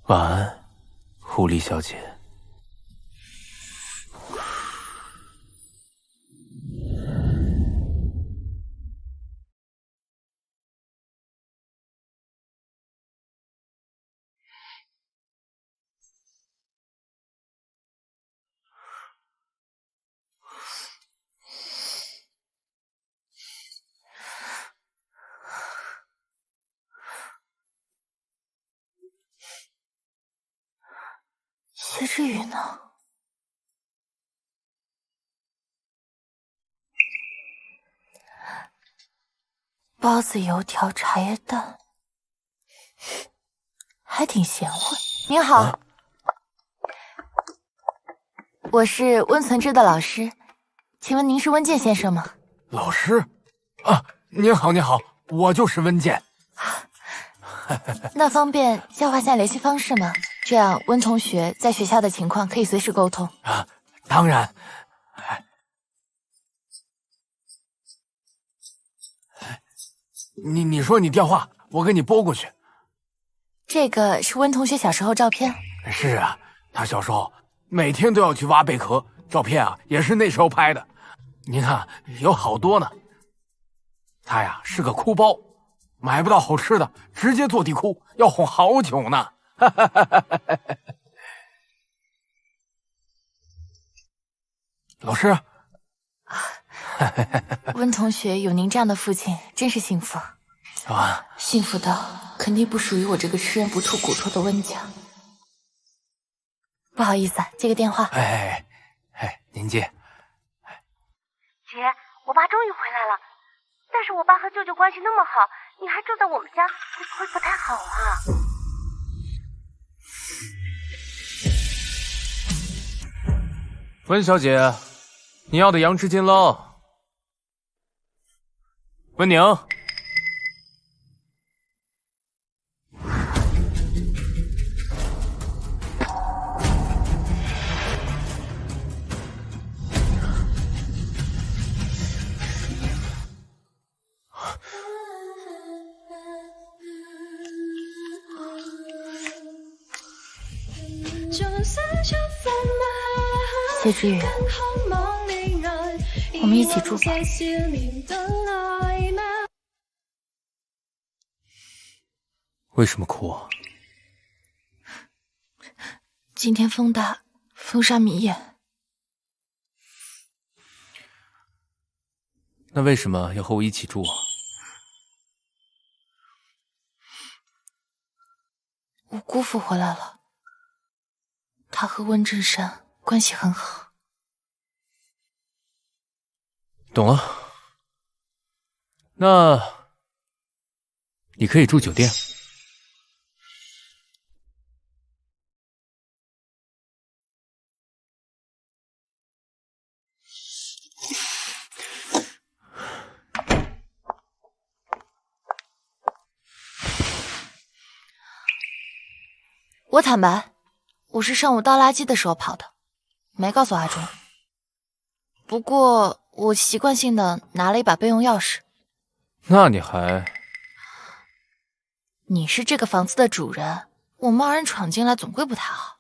晚安，狐狸小姐。谢之宇呢？包子、油条、茶叶蛋，还挺贤惠。您好，我是温存之的老师，请问您是温健先生吗？老师？啊，您好，您好，我就是温健。那方便交换下联系方式吗？这样温同学在学校的情况可以随时沟通。啊，当然。你说你电话，我给你拨过去。这个是温同学小时候照片。是啊，他小时候每天都要去挖贝壳，照片啊也是那时候拍的。您看，有好多呢。他呀是个哭包，买不到好吃的，直接坐地哭，要哄好久呢。温温同学有您这样的父亲，真是幸福。啊，幸福到肯定不属于我这个吃人不吐骨头的温家。不好意思啊，接个电话。您接。姐，我爸终于回来了，但是我爸和舅舅关系那么好，你还住在我们家，会不会不太好啊？温小姐，你要的杨枝金捞。温宁。谢之远，我们一起住吧。为什么哭啊？今天风大，风沙迷眼。那为什么要和我一起住啊？我姑父回来了，他和温正山关系很好。懂了，那你可以住酒店。我坦白，我是上午倒垃圾的时候跑的，没告诉阿忠。不过我习惯性的拿了一把备用钥匙。那你还……你是这个房子的主人，我贸然闯进来总归不太好。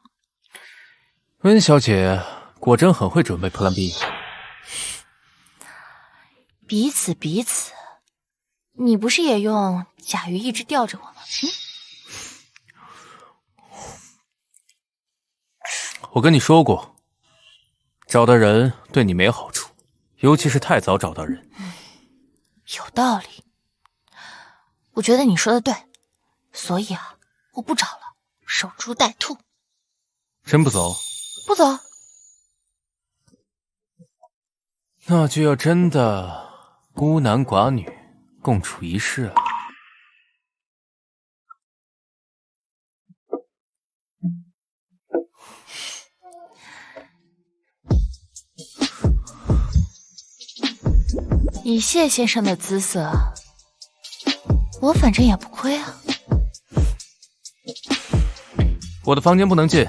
温小姐果真很会准备 Plan B。彼此彼此，你不是也用甲鱼一直吊着我吗？我跟你说过，找到人对你没好处，尤其是太早找到人。有道理，我觉得你说的对，所以啊，我不找了，守株待兔。真不走？不走。那就要真的孤男寡女共处一室了。以谢先生的姿色，我反正也不亏啊。我的房间不能进，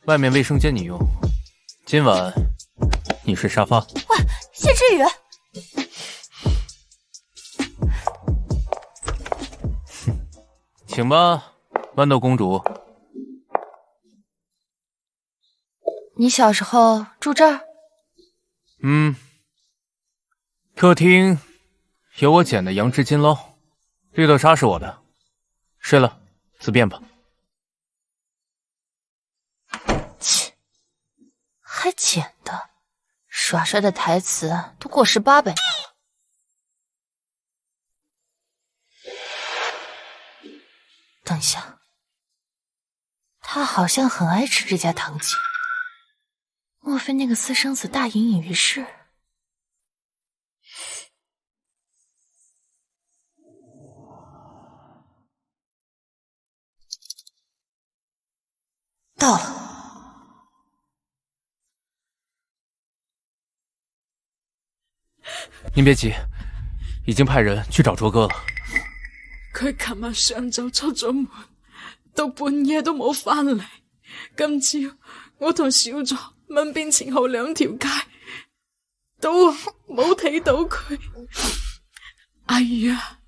外面卫生间你用。今晚你睡沙发。喂，谢之宇，请吧，豌豆公主。你小时候住这儿？客厅有我捡的杨枝金捞，绿豆沙是我的。睡了，自便吧。切，还捡的，耍帅的台词都过时800年了。等一下，他好像很爱吃这家堂姐，莫非那个私生子大隐隐于市？到了，您别急，已经派人去找卓哥了。佢琴晚上晝出咗門，到半夜都冇返嚟。今朝我同小助問遍前後2條街，都冇睇到佢。阿宇啊，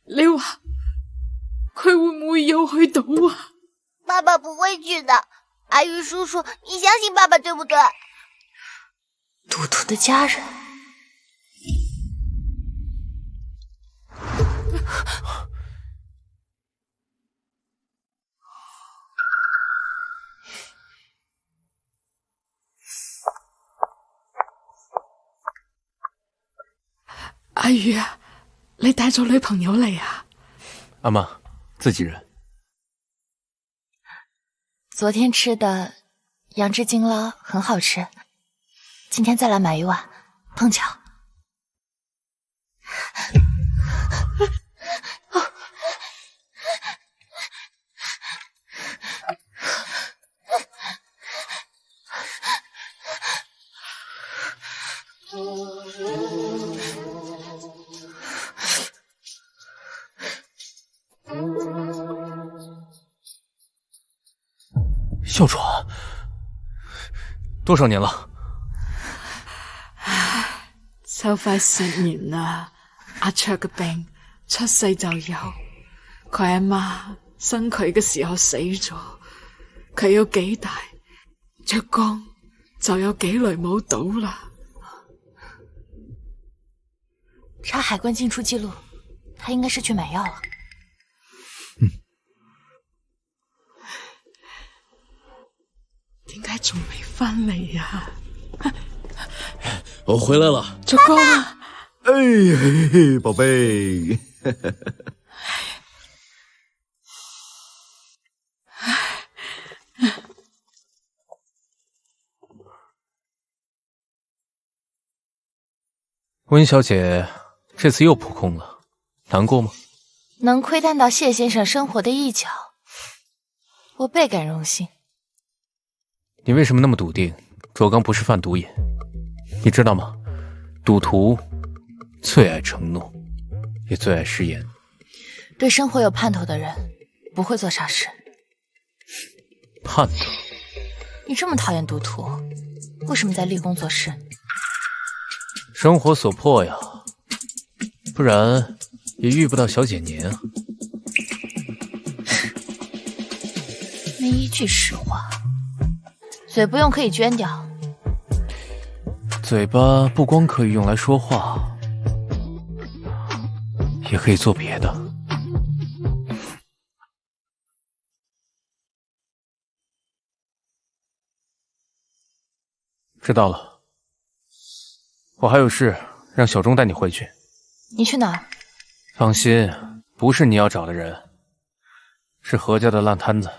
你話佢會唔會又去到啊？爸爸不会去的，阿玉叔叔，你相信爸爸对不对？赌徒的家人。阿宇啊，你帶咗女朋友嚟啊？阿妈，自己人。昨天吃的杨枝金捞很好吃，今天再来买一碗，碰巧。哮喘，多少年了？就快10年啦。阿卓嘅病出世就有，佢阿媽生佢嘅時候死咗，佢有幾大，隻光就有幾耐冇到啦。查海关进出记录，他应该是去买药了。點解仲未翻嚟呀？我回来了，卓光啊！哎，嘿嘿，宝贝。温小姐这次又扑空了，难过吗？能窥探到谢先生生活的一角，我倍感荣幸。你为什么那么笃定卓刚不是贩毒瘾？你知道吗？赌徒最爱承诺，也最爱食言。对生活有盼头的人不会做傻事。盼头？你这么讨厌赌徒，为什么在立功做事？生活所迫呀，不然也遇不到小姐您啊。没一句实话，嘴不用可以捐掉。嘴巴不光可以用来说话，也可以做别的。知道了，我还有事，让小钟带你回去。你去哪儿？放心，不是你要找的人，是何家的烂摊子。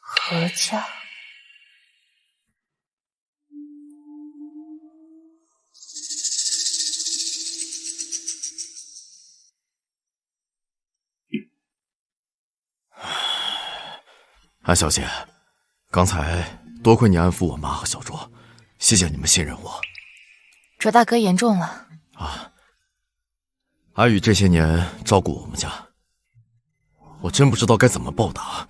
何家？安小姐，刚才多亏你安抚我妈和小卓，谢谢你们信任我。卓大哥严重了啊！阿宇这些年照顾我们家，我真不知道该怎么报答。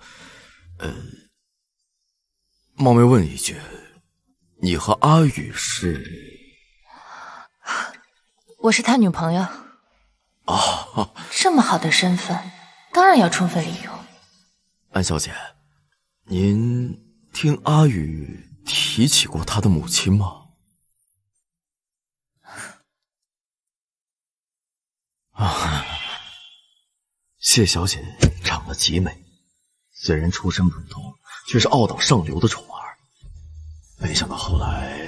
冒昧问一句，你和阿宇是？我是他女朋友。哦，这么好的身份，当然要充分利用。安小姐，您听阿宇提起过他的母亲吗？啊，谢小姐长得极美，虽然出身普通，却是傲岛上流的宠儿。没想到后来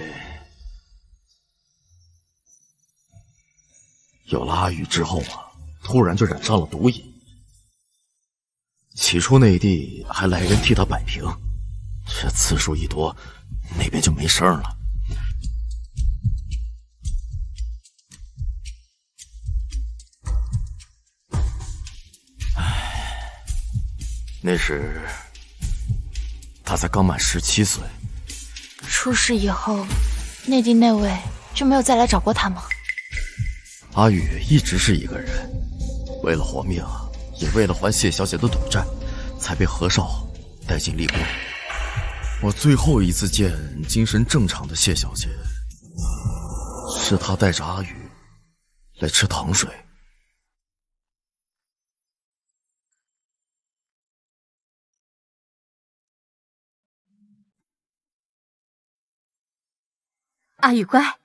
有了阿宇之后啊，突然就染上了毒瘾。起初内地还来人替他摆平，这次数一多，那边就没声了。唉，那时他才刚满17岁。出事以后，内地那位就没有再来找过他吗？阿宇一直是一个人，为了活命，也为了还谢小姐的赌债，才被何少带进立功。我最后一次见精神正常的谢小姐，是她带着阿宇来吃糖水。阿宇乖，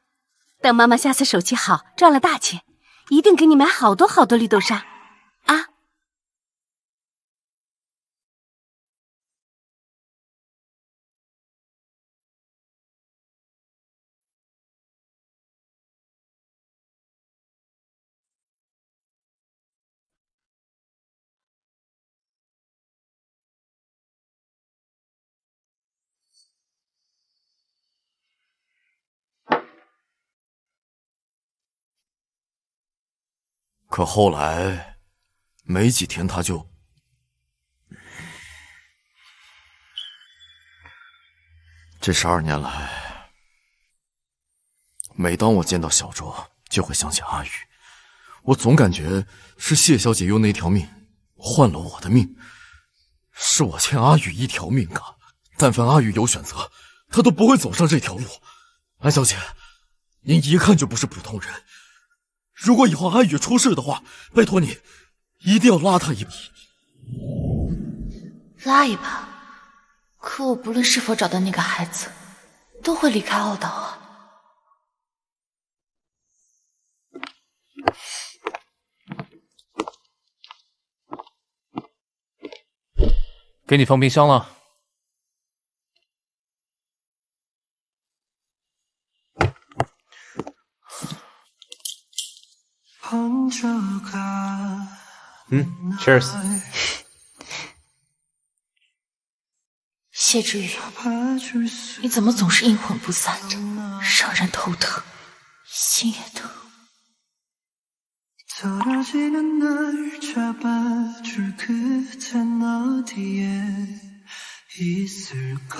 等妈妈下次手气好，赚了大钱，一定给你买好多好多绿豆沙啊！可后来没几天他就……这12年来，每当我见到小卓，就会想起阿宇。我总感觉是谢小姐用那条命换了我的命，是我欠阿宇一条命啊！但凡阿宇有选择，他都不会走上这条路。安小姐，您一看就不是普通人。如果以后阿宇出事的话，拜托你一定要拉他一把。拉一把？可我不论是否找到那个孩子，都会离开傲岛啊。给你放冰箱了。Cheers。谢之宇，你怎么总是阴魂不散的，让人头疼，心也疼。 떨어지는 날 잡아줄 그댄 어디에 있을까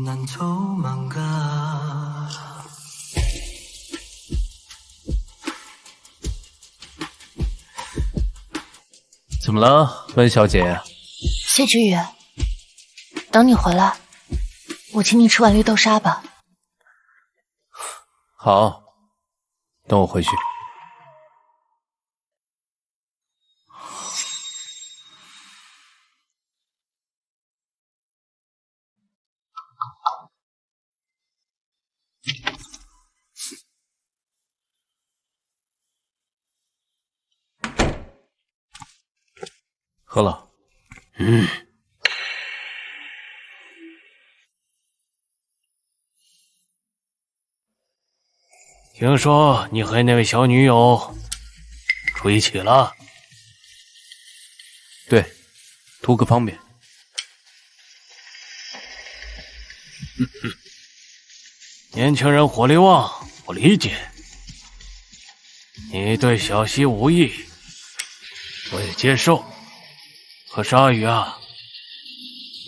난 도망가怎么了，温小姐？谢之宇，等你回来，我请你吃碗绿豆沙吧。好。 等我回去。喝了。听说你和那位小女友住一起了？对，图个方便。年轻人火力旺，我理解。你对小溪无意，我也接受。可是阿宇啊，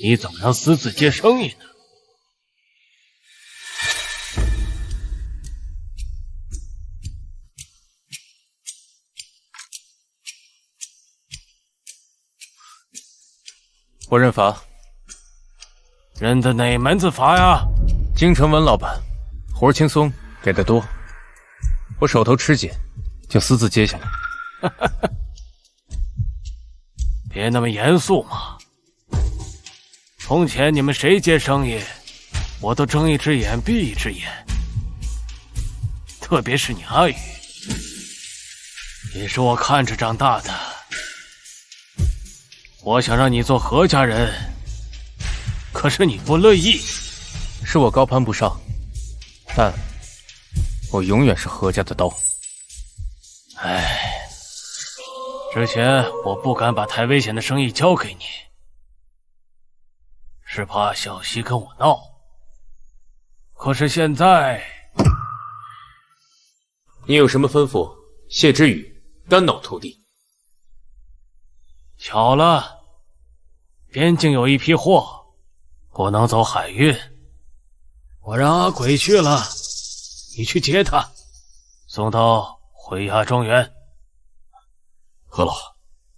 你怎么能私自接生意呢？ 我认罚，认的哪门子罚呀？京城文老板，活轻松，给的多，我手头吃紧，就私自接下来。别那么严肃嘛！从前你们谁接生意，我都睁一只眼闭一只眼。特别是你阿宇，也是我看着长大的。 我想让你做何家人，可是你不乐意。是我高攀不上，但我永远是何家的刀。唉，之前我不敢把太危险的生意交给你，是怕小溪跟我闹。可是现在，你有什么吩咐？谢之宇，肝脑涂地。 巧了，边境有一批货不能走海运，我让阿鬼去了，你去接他，送到辉亚庄园。何老，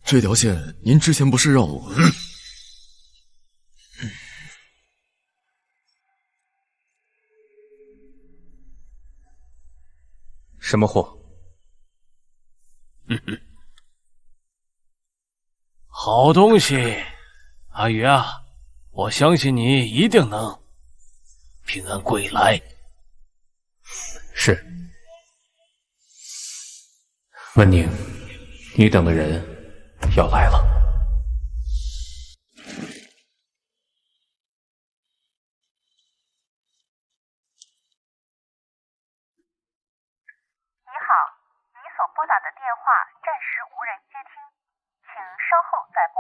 这条线您之前不是让我……什么货？好东西，阿宇啊，我相信你一定能平安归来。是。温宁，你等的人要来了。你好，你所拨打的电话暂时无人接听。 请稍后再拨。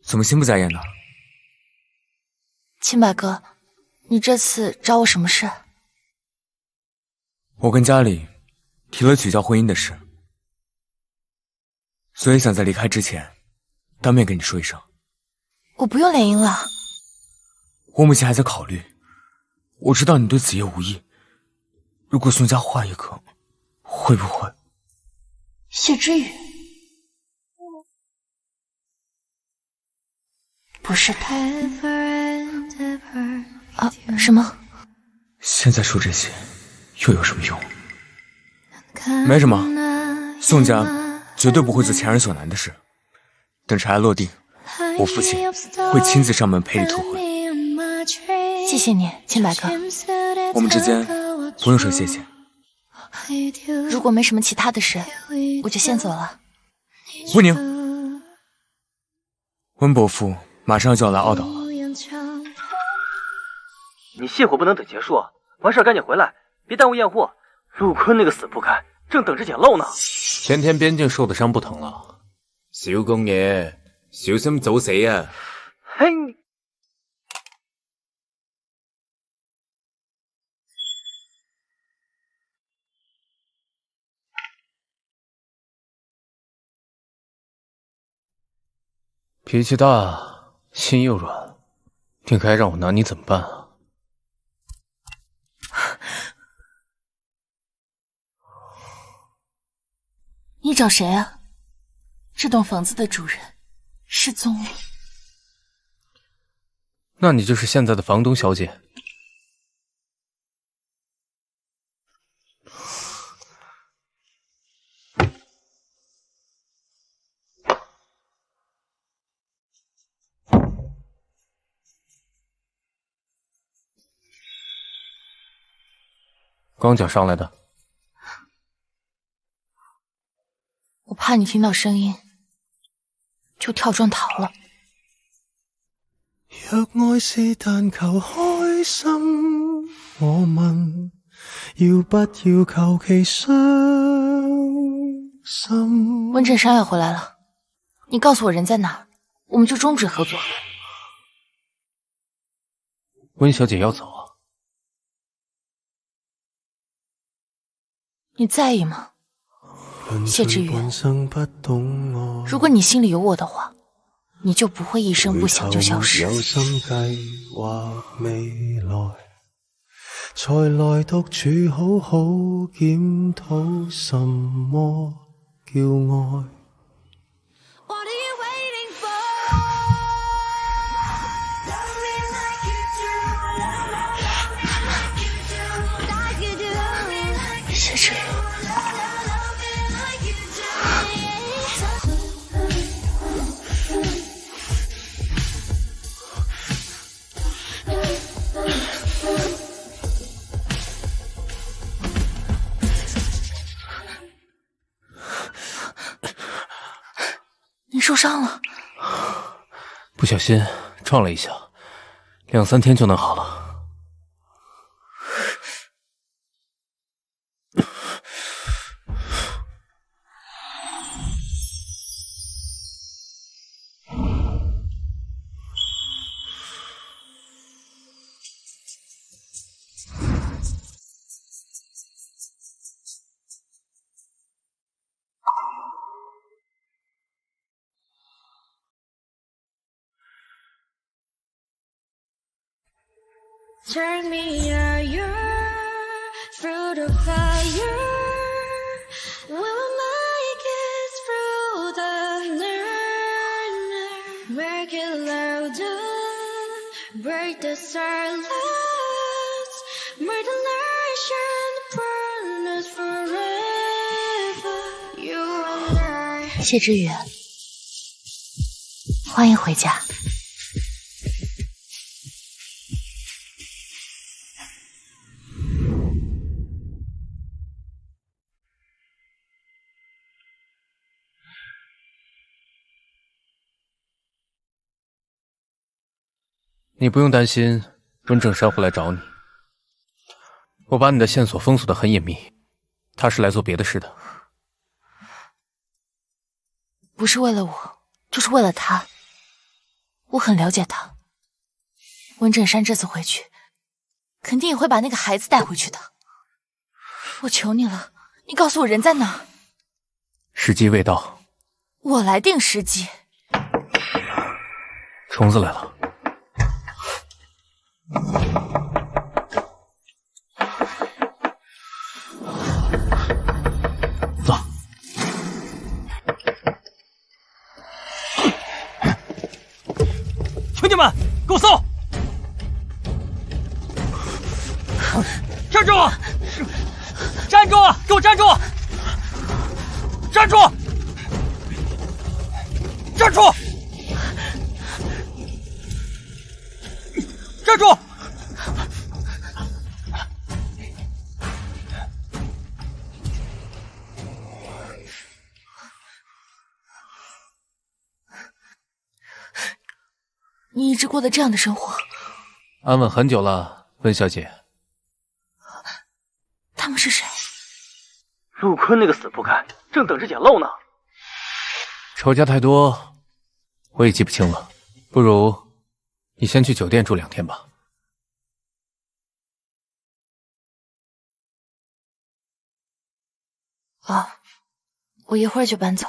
怎么心不在焉呢？清白哥，你这次找我什么事？我跟家里提了取消婚姻的事，所以想在离开之前当面跟你说一声。我不用联姻了。我目前还在考虑，我知道你对子夜无意，如果宋家换一个，会不会？谢之雨，不是他啊？什么？现在说这些又有什么用？没什么，宋家绝对不会做强人所难的事。等尘埃落定，我父亲会亲自上门陪你图婚。谢谢你，清白哥。我们之间不用说谢谢。如果没什么其他的事，我就先走了。温宁，温伯父马上就要来澳岛了。你泻火不能等结束，完事赶紧回来，别耽误验货。陆坤那个死不开，正等着捡漏呢。前天边境受的伤不疼了？小公爷，小心早死啊！嘿，脾气大，心又软，你该让我拿你怎么办啊？你找谁啊？这栋房子的主人失踪了。那你就是现在的房东小姐。光脚上来的。我怕你听到声音，就跳砖逃了。若愛是但求開心，我問要不要求其傷心？温振山要回來了，你告訴我人在哪兒，我們就終止合作。温小姐要走啊？你在意嗎？謝之遠，如果你心裡有我的話，你就不會一聲不響就消失。有心計劃未來，才來獨處好好檢討什麼叫愛。謝之遠。你受傷了？不小心撞了一下，2、3天就能好了。Turn me higher through the fire. We'll make it through the night. Make it louder. Break the silence. Make the light shine burn us forever. You and I. 謝之遠，歡迎回家。你不用担心温正山会来找你，我把你的线索封锁得很隐秘，他是来做别的事的。不是为了我，就是为了他。我很了解他。温震山这次回去，肯定也会把那个孩子带回去的。我求你了，你告诉我人在哪。时机未到，我来定时机。虫子来了。走。兄弟们，给我搜！站住！站住！给我站住！站住！站住！站住！你一直过的这样的生活？安稳很久了，温小姐。他们是谁？陆坤那个死不该，正等着捡漏呢。仇家太多，我也记不清了。不如你先去酒店住2天吧。啊，我一会儿就搬走。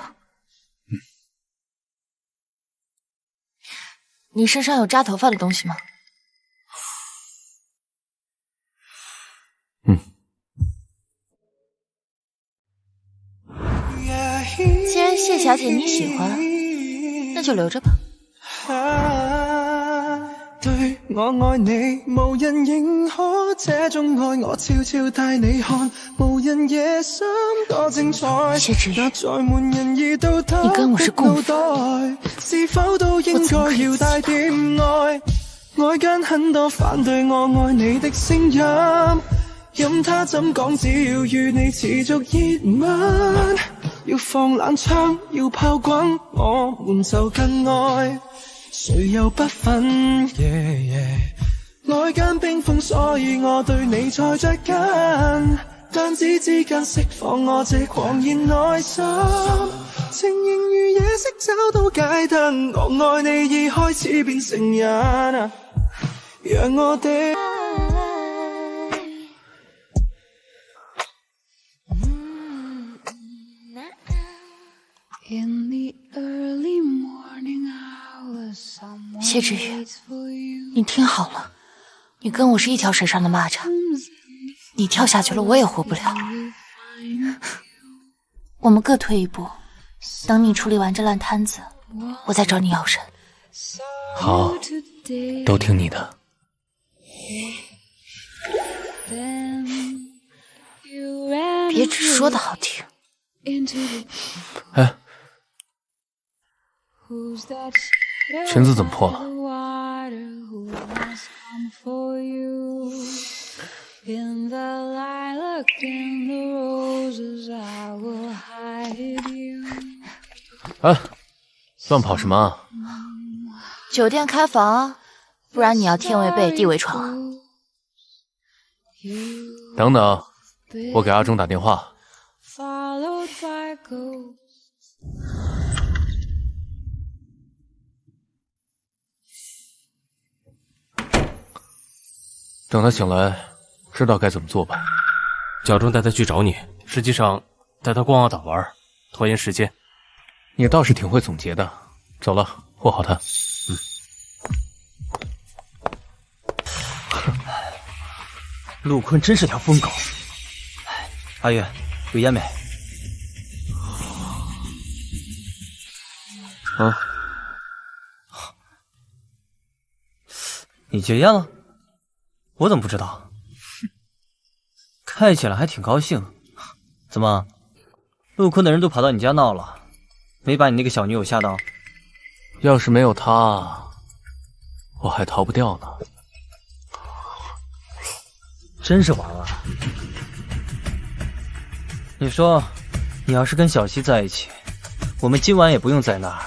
你身上有扎头发的东西吗？既然谢小姐你喜欢，那就留着吧。对我愛你，無人認可這種愛，我悄悄帶你看，無人夜深多精彩。謝志宇，你跟我是共犯，是否都應該要帶點愛？外間很多反對我愛你的聲音，任他怎講，只要與你持續熱吻，要放冷槍，要炮轟，我們就更愛。誰又不忿？外間冰封，所以我對你才着緊，彈指之間釋放我這狂熱內心，情形如夜色找到街燈，我愛你已開始變成癮，讓我的谢志宇，你听好了，你跟我是一条水上的蚂蚱，你跳下去了，我也活不了。我们各退一步，等你处理完这烂摊子，我再找你要人。好，都听你的。别只说的好听。哎，裙子怎么破了？哎，乱跑什么啊？酒店开房啊，不然你要天为被，地为床啊。等等，我给阿忠打电话。等他醒来，知道该怎么做吧。小钟带他去找你，实际上带他逛澳岛玩，拖延时间。你倒是挺会总结的。走了，护好他。陆坤真是条疯狗。阿月，有烟没？啊？你戒烟了？我怎么不知道？看起来还挺高兴。怎么，陆坤的人都跑到你家闹了，没把你那个小女友吓到？要是没有他，我还逃不掉呢。真是娃娃。你说，你要是跟小西在一起，我们今晚也不用在那儿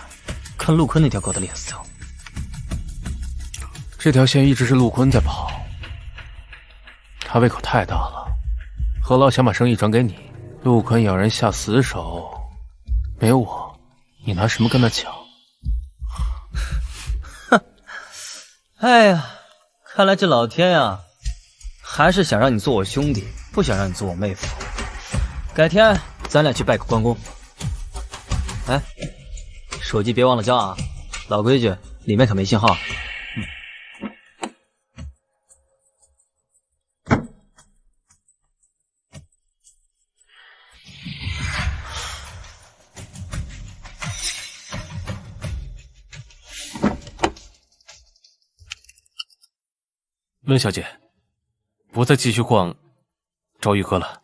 看陆坤那条狗的脸色。这条线一直是陆坤在跑，他胃口太大了。何老想把生意转给你，陆坤要人下死手，没有我，你拿什么跟他抢？哼，哎呀，看来这老天呀，还是想让你做我兄弟，不想让你做我妹夫。改天咱俩去拜个关公。哎，手机别忘了交啊，老规矩，里面可没信号。温小姐，不再继续逛赵玉阁了。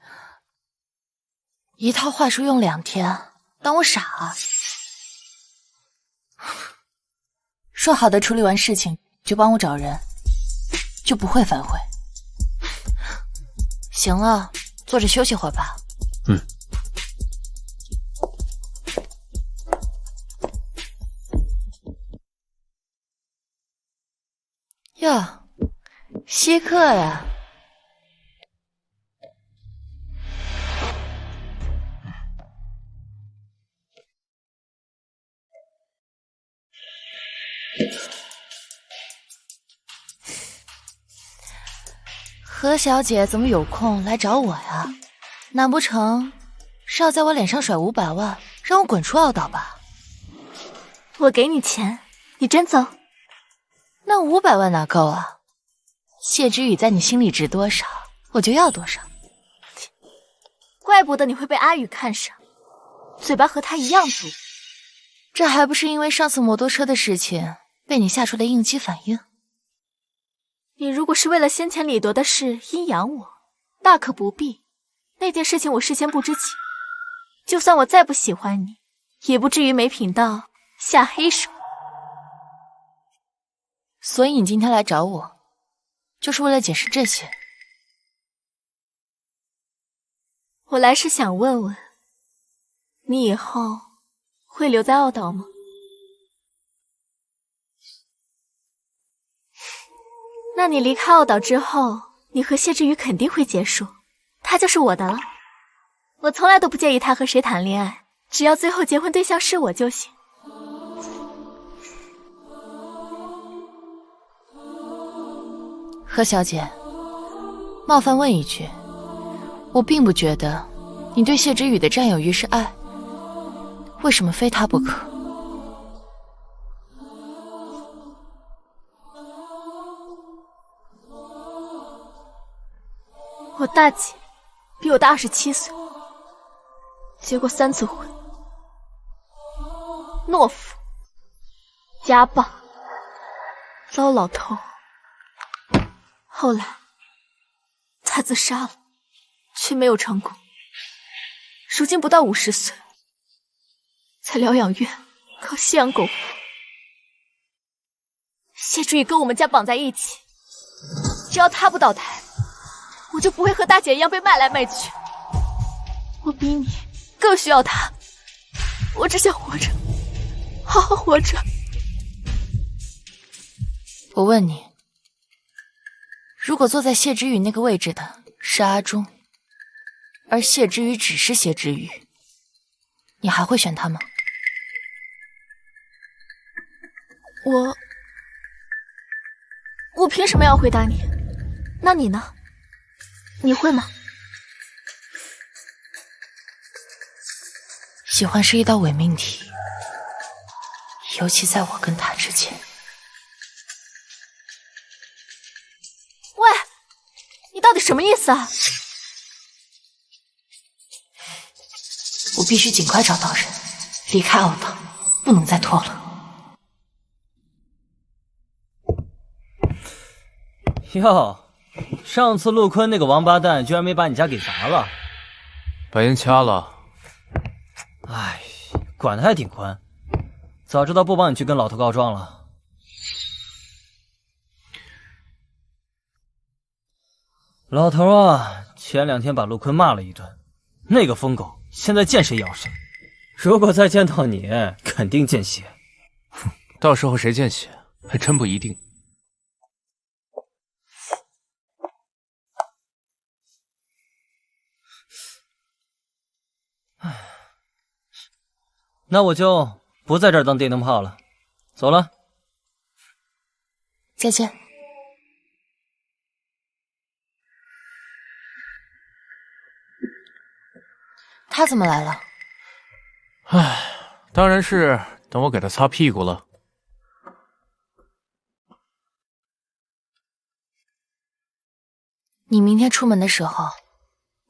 一套话术用2天，当我傻啊？说好的处理完事情就帮我找人，就不会反悔。行了，坐着休息会儿吧。嗯。哟，稀客呀！何小姐怎么有空来找我呀？难不成是要在我脸上甩500万，让我滚出傲岛吧？我给你钱，你真走？那500万哪够啊？谢之雨在你心里值多少，我就要多少。怪不得你会被阿宇看上，嘴巴和他一样毒。这还不是因为上次摩托车的事情被你吓出的应激反应？你如果是为了先前李夺的事阴阳我，大可不必。那件事情我事先不知情，就算我再不喜欢你，也不至于没品到下黑手。所以你今天来找我，就是为了解释这些？我来是想问问，你以后会留在傲岛吗？那你离开傲岛之后，你和谢之雨肯定会结束，他就是我的了。我从来都不介意他和谁谈恋爱，只要最后结婚对象是我就行。何小姐，冒犯问一句，我并不觉得你对谢之雨的占有欲是爱，为什么非他不可？我大姐比我大27岁，结过3次婚，懦夫、家暴、糟老头。后来他自杀了，却没有成功。如今不到50岁，在疗养院靠西洋狗活。谢之雨跟我们家绑在一起，只要他不倒台，我就不会和大姐一样被卖来卖去。我比你更需要他，我只想活着，好好活着。我问你，如果坐在谢之雨那个位置的是阿忠，而谢之雨只是谢之雨，你还会选他吗？我凭什么要回答你？那你呢？你会吗？喜欢是一道伪命题，尤其在我跟他之间。喂，你到底什么意思啊？我必须尽快找到人，离开傲岛，不能再拖了。哟，上次陆坤那个王八蛋居然没把你家给砸了，把烟掐了。哎，管得还挺宽，早知道不帮你去跟老头告状了。老头啊，前2天把陆坤骂了一顿，那个疯狗现在见谁咬谁，如果再见到你，肯定见血。哼，到时候谁见血还真不一定。那我就不在这儿当电灯泡了，走了。再见。他怎么来了？唉，当然是等我给他擦屁股了。你明天出门的时候，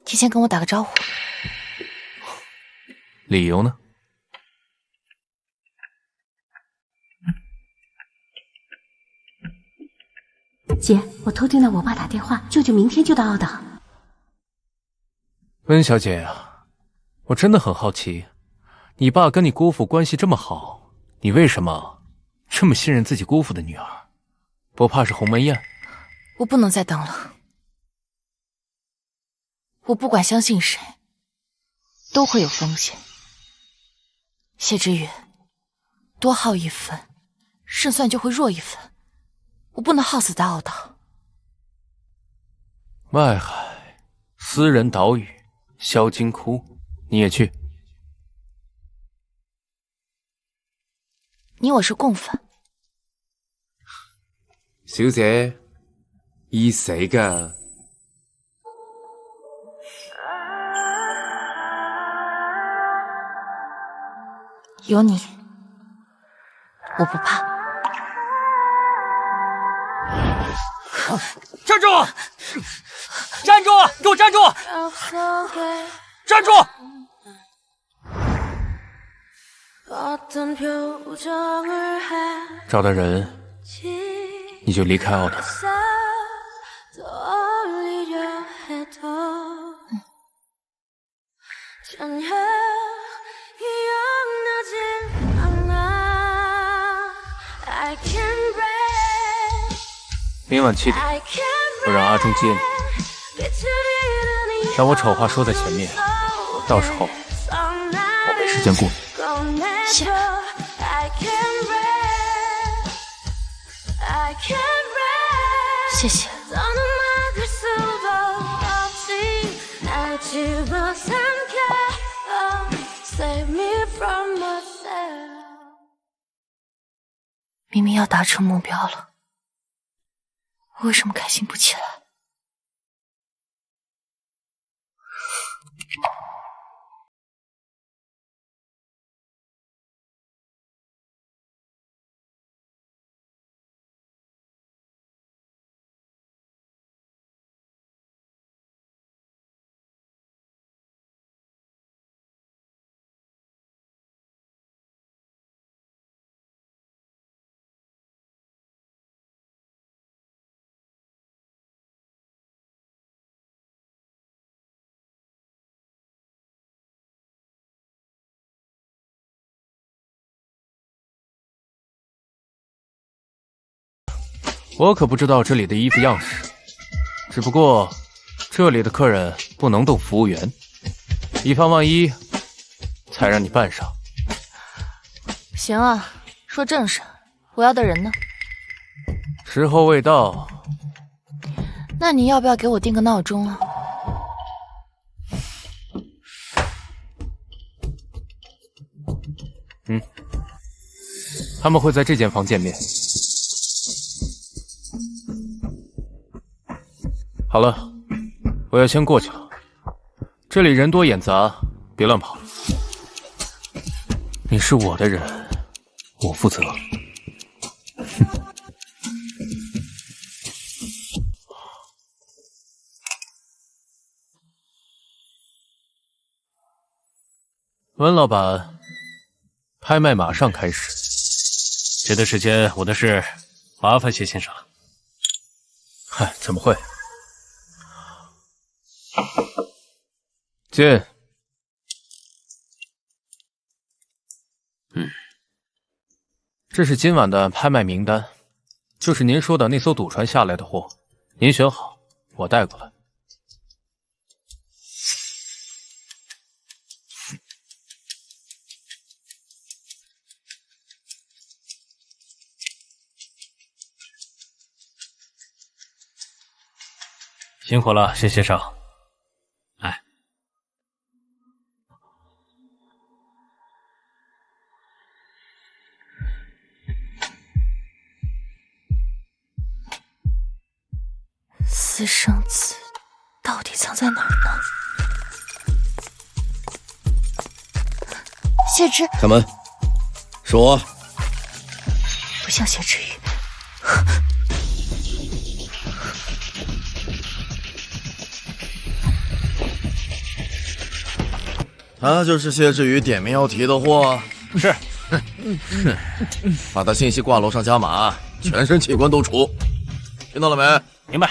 提前跟我打个招呼。理由呢？姐，我偷听到我爸打电话，舅舅明天就到澳岛。温小姐呀，我真的很好奇，你爸跟你姑父关系这么好，你为什么这么信任自己姑父的女儿？不怕是鸿门宴？我不能再等了。我不管相信谁，都会有风险。谢之宇，多耗一分，胜算就会弱一分。我不能耗死在澳岛。外海，私人岛屿，销金窟，你也去？你我是共犯。小姐，易死噶。有你，我不怕。站住！站住！给我站住！站住！找到人，你就离开澳岛。明晚7点，我让阿忠接你。但我丑话说在前面，到时候我没时间顾你。谢谢。明明要达成目标了，我为什么开心不起来？我可不知道这里的衣服样式，只不过这里的客人不能动服务员，以防万一，才让你扮上。行啊，说正事，我要的人呢？时候未到。那你要不要给我定个闹钟啊？他们会在这间房见面。好了，我要先过去了。这里人多眼杂，别乱跑。你是我的人，我负责。温老板，拍卖马上开始。谁的时间，我的事，麻烦谢先生了。嗨，怎么会？进。这是今晚的拍卖名单，就是您说的那艘赌船下来的货，您选好，我带过来。辛苦了，谢先生。哎，私生子到底藏在哪儿呢？谢之，开门，是我。不像谢之宇。他就是谢之宇点名要提的货。是。把他信息挂楼上加码，全身器官都除。听到了没？明白。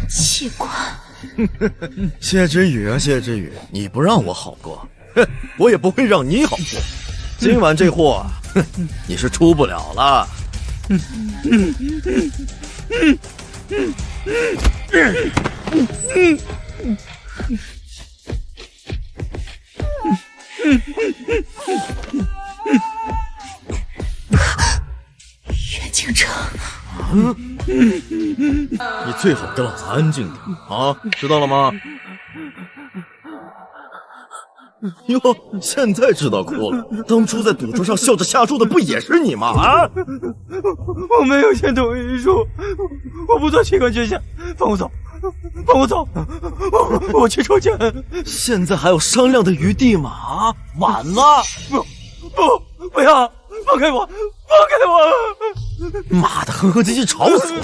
器官。谢之宇啊，谢之宇，你不让我好过，我也不会让你好过。今晚这货，你是出不了了。袁敬城，你最好给老子安静点啊，知道了吗？哟，现在知道哭了。当初在赌桌上笑着下注的不也是你吗？啊！我没有签同意书，我不做器官捐献，放我走，放我走，我去筹钱。现在还有商量的余地吗？啊，晚了！不要，放开我，放开我！妈的，哼哼唧唧，吵死我！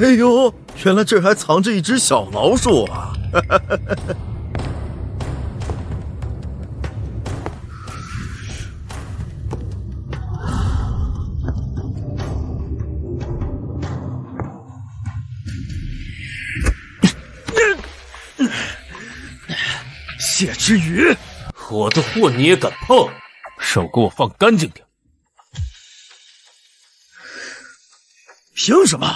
哎呦，原来这儿还藏着一只小老鼠啊！谢之宇，我的货你也敢碰？手给我放干净点！凭什么？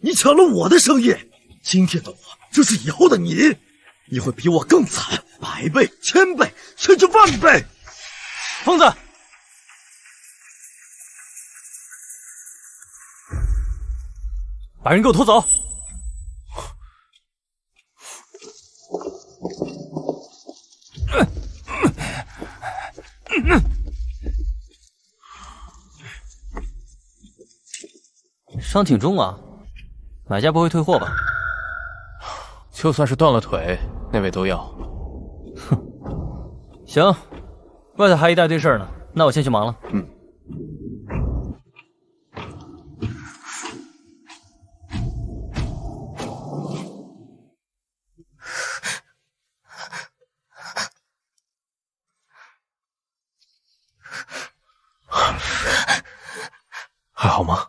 你抢了我的生意！今天的我就是以后的你，你会比我更惨，100倍、1000倍，甚至万倍！疯子，把人给我拖走！伤挺重啊，买家不会退货吧？就算是断了腿，那位都要。哼，行，外头还一大堆事儿呢，那我先去忙了。还好吗？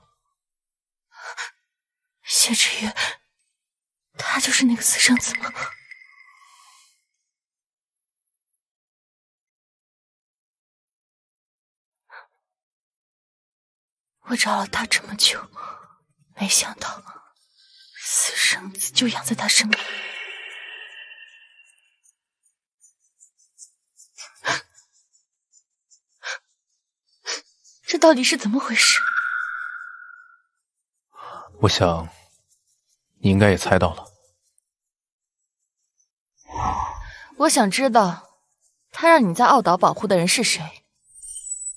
谢之宇，他就是那个私生子吗？我找了他这么久，没想到私生子就养在他身边。这到底是怎么回事？我想，你应该也猜到了。我想知道，他让你在傲岛保护的人是谁？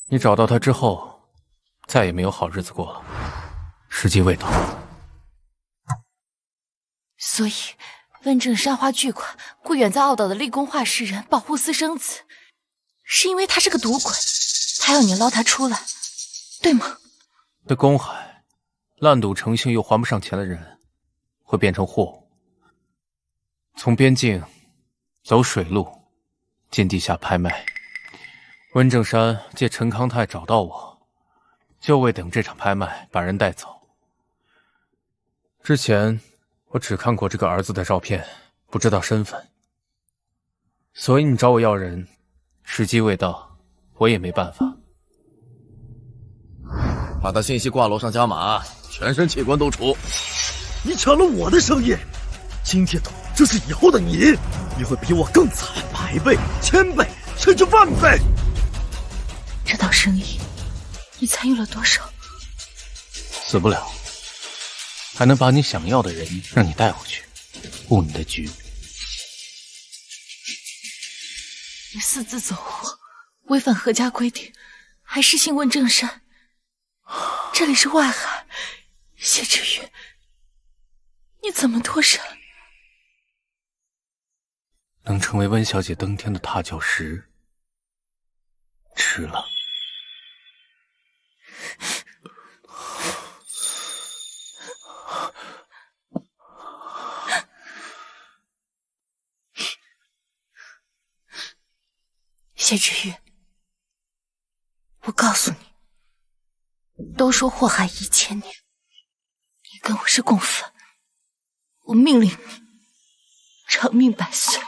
你找到他之后，再也没有好日子过了。时机未到。所以，温正山花巨款雇远在傲岛的立功画师人保护私生子，是因为他是个赌鬼，他要你捞他出来，对吗？对公海，烂赌成性又还不上钱的人，会变成货物，从边境走水路进地下拍卖。温正山借陈康泰找到我，就为等这场拍卖把人带走。之前我只看过这个儿子的照片，不知道身份，所以你找我要人，时机未到，我也没办法。把他信息挂楼上加码，全身器官都除。你抢了我的生意，今天的我就是以后的你，你会比我更惨，100倍、1000倍，甚至万倍。这档生意，你参与了多少？死不了，还能把你想要的人让你带回去，布你的局。你私自走货，违反何家规定，还失信问正山。这里是外海，谢之玉，你怎么脱身？能成为温小姐登天的踏脚石，值了。谢之玉，我告诉你，都说祸害1000年，你跟我是共犯，我命令你长命百岁。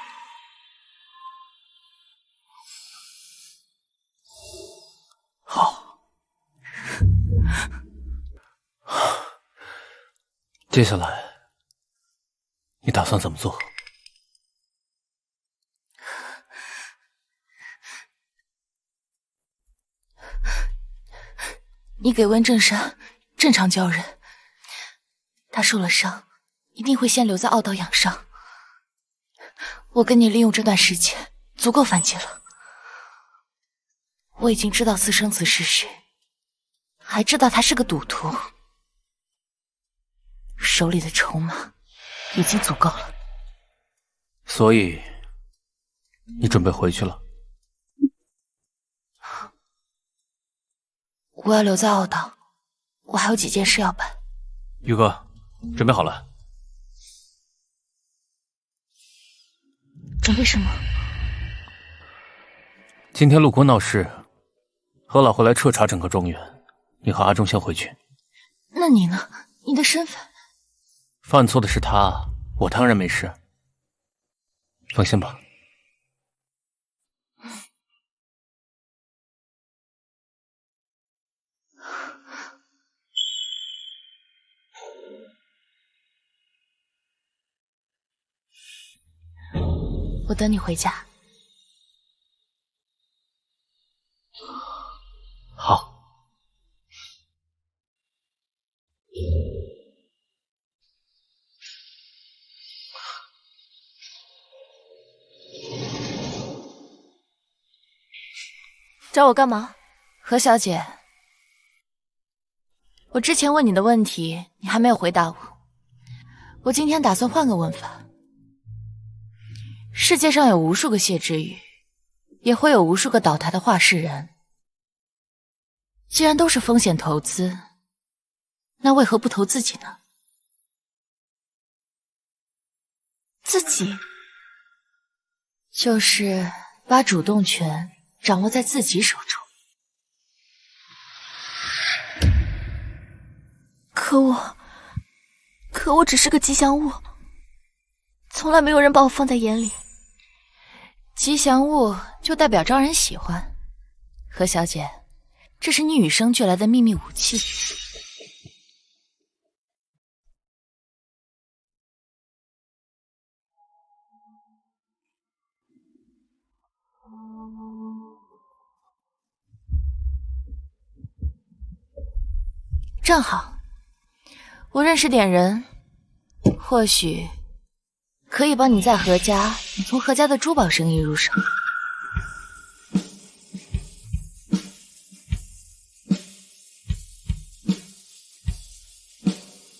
好，接下来你打算怎么做？你给温正山正常教人，他受了伤，一定会先留在傲道养伤。我跟你利用这段时间足够反击了。我已经知道私生子是谁，还知道他是个赌徒，手里的筹码已经足够了。所以，你准备回去了？我要留在傲道，我还有几件事要办。宇哥，准备好了？准备什么？今天路国闹事，何老会来彻查整个庄园。你和阿忠先回去。那你呢？你的身份？犯错的是他，我当然没事。放心吧。我等你回家。好。找我干嘛？何小姐，我之前问你的问题，你还没有回答我。我今天打算换个问法。世界上有无数个谢之宇，也会有无数个倒台的画事人。既然都是风险投资，那为何不投自己呢？自己？就是把主动权掌握在自己手中。可我只是个吉祥物，从来没有人把我放在眼里。吉祥物就代表招人喜欢，何小姐，这是你与生俱来的秘密武器。正好，我认识点人，或许可以帮你在何家从何家的珠宝生意入手。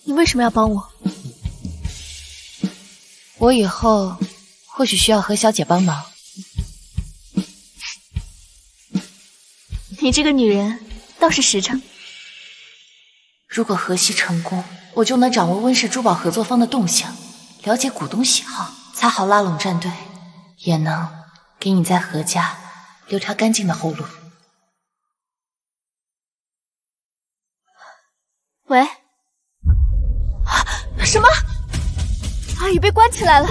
你为什么要帮我？我以后或许需要何小姐帮忙。你这个女人倒是实诚。如果河西成功，我就能掌握温氏珠宝合作方的动向，了解股东喜好，才好拉拢战队，也能给你在何家留条干净的后路。喂？什么？阿宇被关起来了。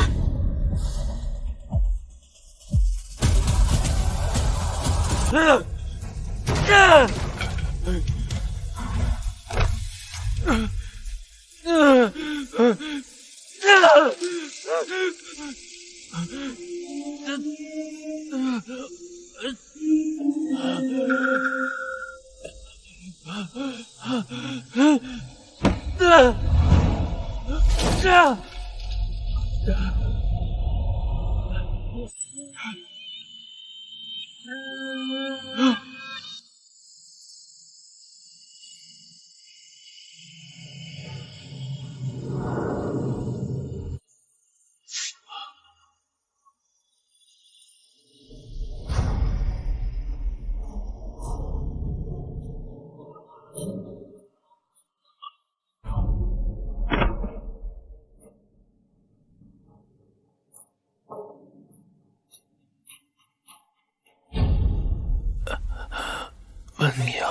问你啊，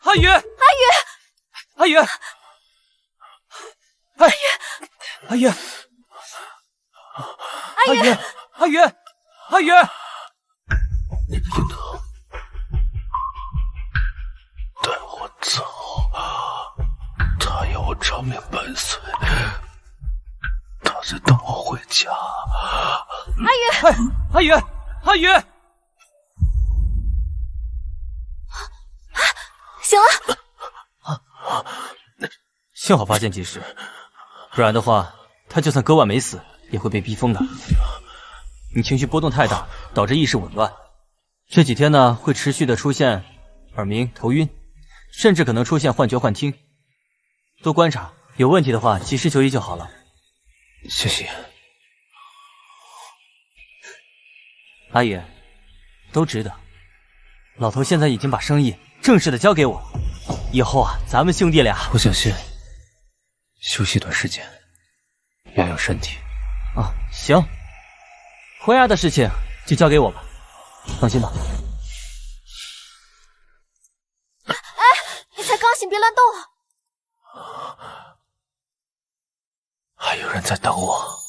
阿宇，阿宇，阿宇，阿宇，阿宇，阿宇，阿宇，你不能带我走，他要我长命百岁，他在等我回家。阿宇，阿宇，阿宇，行了，幸好发现及时，不然的话，他就算割腕没死，也会被逼疯的。你情绪波动太大，导致意识紊乱。这几天呢，会持续的出现耳鸣、头晕，甚至可能出现幻觉、幻听。多观察，有问题的话及时就医就好了。谢谢。阿宇，都值得。老头现在已经把生意正式的交给我，以后啊，咱们兄弟俩……我想先休息一段时间，养养身体。啊，行。婚丫的事情就交给我吧，放心吧。哎，你才刚醒，别乱动啊！还有人在等我。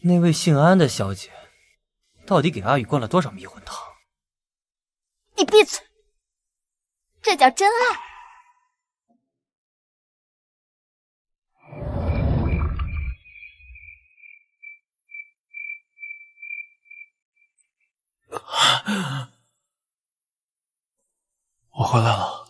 那位姓安的小姐，到底给阿宇灌了多少迷魂汤？你闭嘴！这叫真爱。我回来了。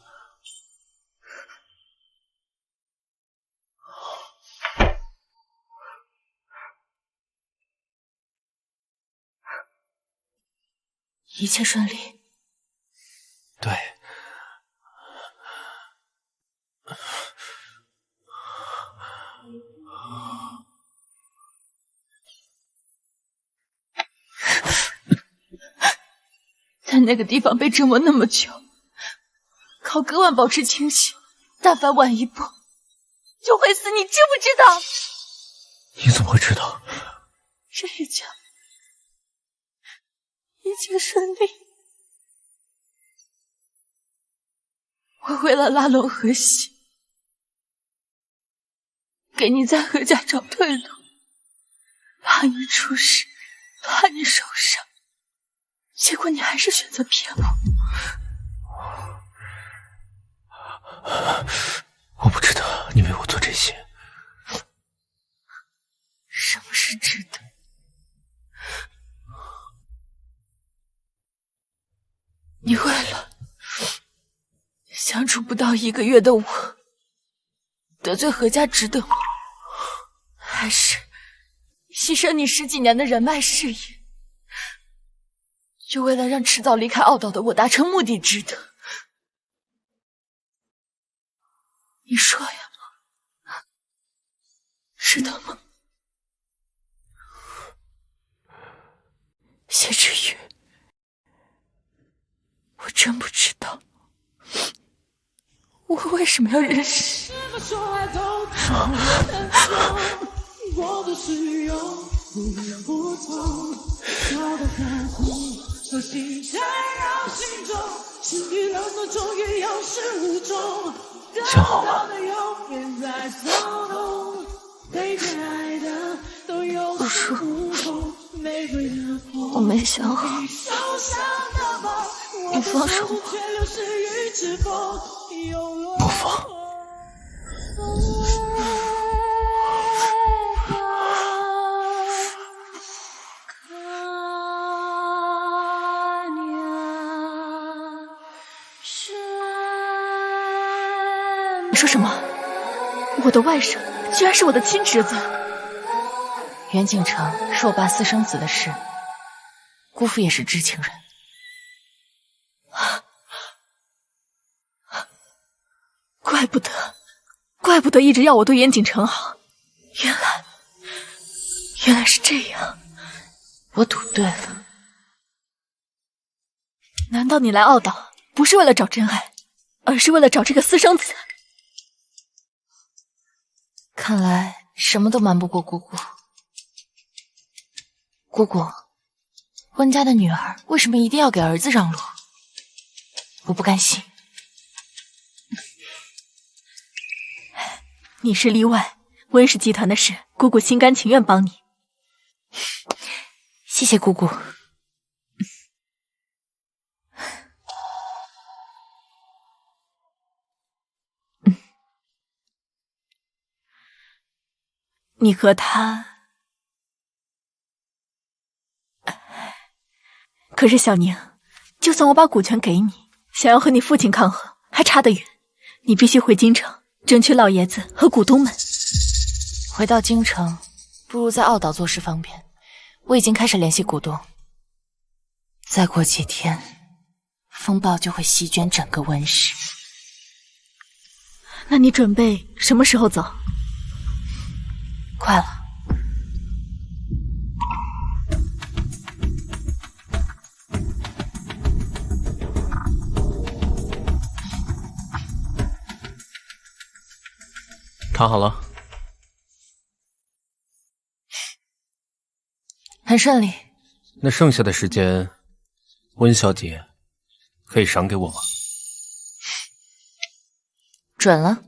一切顺利。对。在那个地方被折磨那么久，靠割腕保持清醒，但凡晚一步就会死，你知不知道？你怎么会知道？这一切顺利。我为了拉拢河西，给你在何家找退路，怕你出事，怕你受伤，结果你还是选择骗我。我不值得你为我做这些。什么是值得？你为了相处不到1个月的我得罪何家值得吗？还是牺牲你10几年的人脉事业，就为了让迟早离开傲岛的我达成目的值得？你说呀，值得吗？谢之宇，我真不知道我为什么要认识我都是用不同的看护和心缠绕心中，心与冷暖终于有始无终，想好了。不说，我没想好。你放手吧。不放。说什么？我的外甥居然是我的亲侄子？袁景城是我爸私生子的事，姑父也是知情人。怪不得一直要我对严景城好，原来是这样。我赌对了。难道你来澳岛不是为了找真爱，而是为了找这个私生子？看来什么都瞒不过姑姑。姑姑，温家的女儿为什么一定要给儿子让路？我不甘心。你是例外，温氏集团的事，姑姑心甘情愿帮你。谢谢姑姑。你和他……可是小宁，就算我把股权给你，想要和你父亲抗衡，还差得远。你必须回京城，争取老爷子和股东们。回到京城，不如在澳岛做事方便。我已经开始联系股东，再过几天，风暴就会席卷整个温氏。那你准备什么时候走？快了。谈好了，很顺利。那剩下的时间，温小姐可以赏给我吗？准了。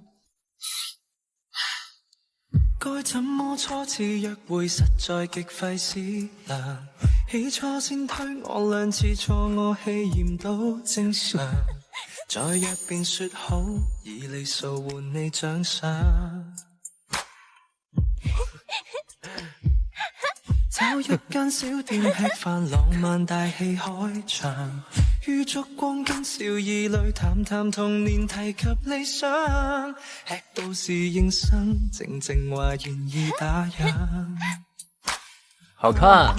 該怎麼初次約會實在極費思量，起初先推我兩次錯，我氣焰都正常，再約便說好，以里數換你獎賞。找一間小店吃飯，浪漫大戲開場，於燭光跟笑意裏談談童年，提及理想，吃到侍應生，靜靜話願意打烊。好看。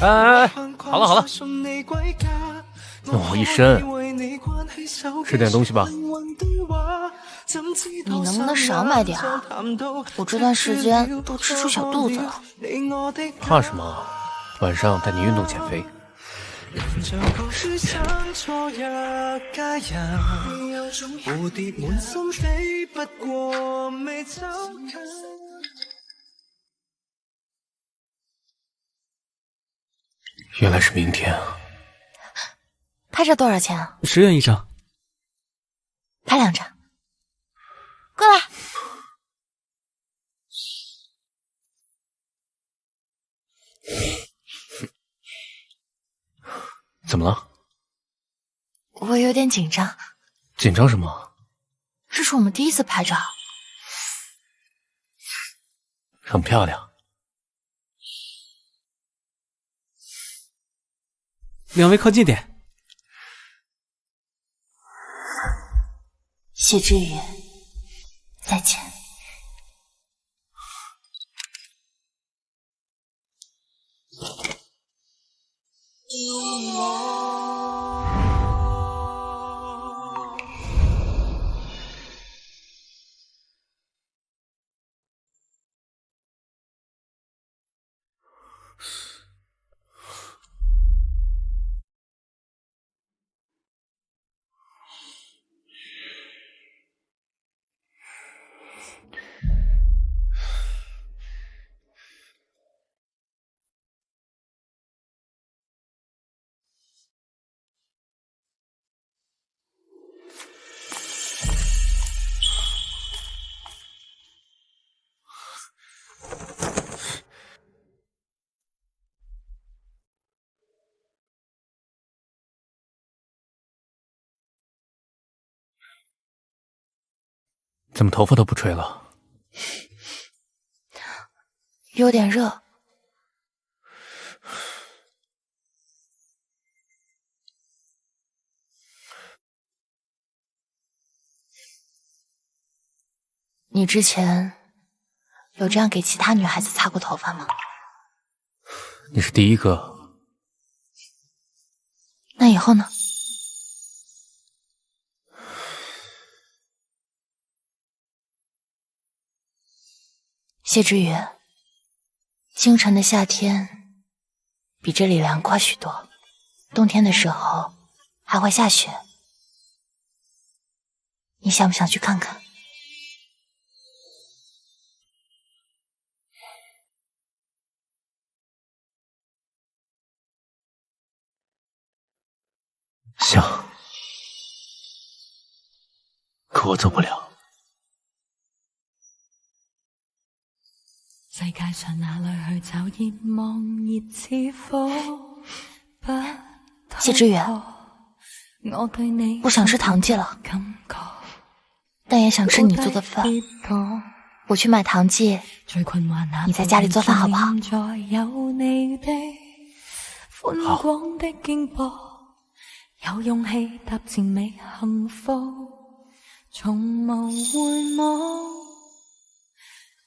哎，好了好了，弄我一身，吃点东西吧。你能不能少买点啊？我这段时间都吃出小肚子了。怕什么？晚上带你运动减肥。原来是明天啊！拍照多少钱啊？10元一张。拍2张。过来。怎么了？我有点紧张。紧张什么？这是我们第一次拍照。很漂亮。两位靠近点。谢之宇，再见。怎么头发都不吹了？有点热。你之前有这样给其他女孩子擦过头发吗？你是第一个。那以后呢？谢之宇，京城的夏天比这里凉快许多，冬天的时候还会下雪。你想不想去看看？想，可我走不了。世界上哪里去找熱望熱似火不謝之宇，不想吃糖劑了，但也想吃你做的饭。我去买糖劑，你在家里做饭好不好？好。有勇氣踏前美幸福，從無回望，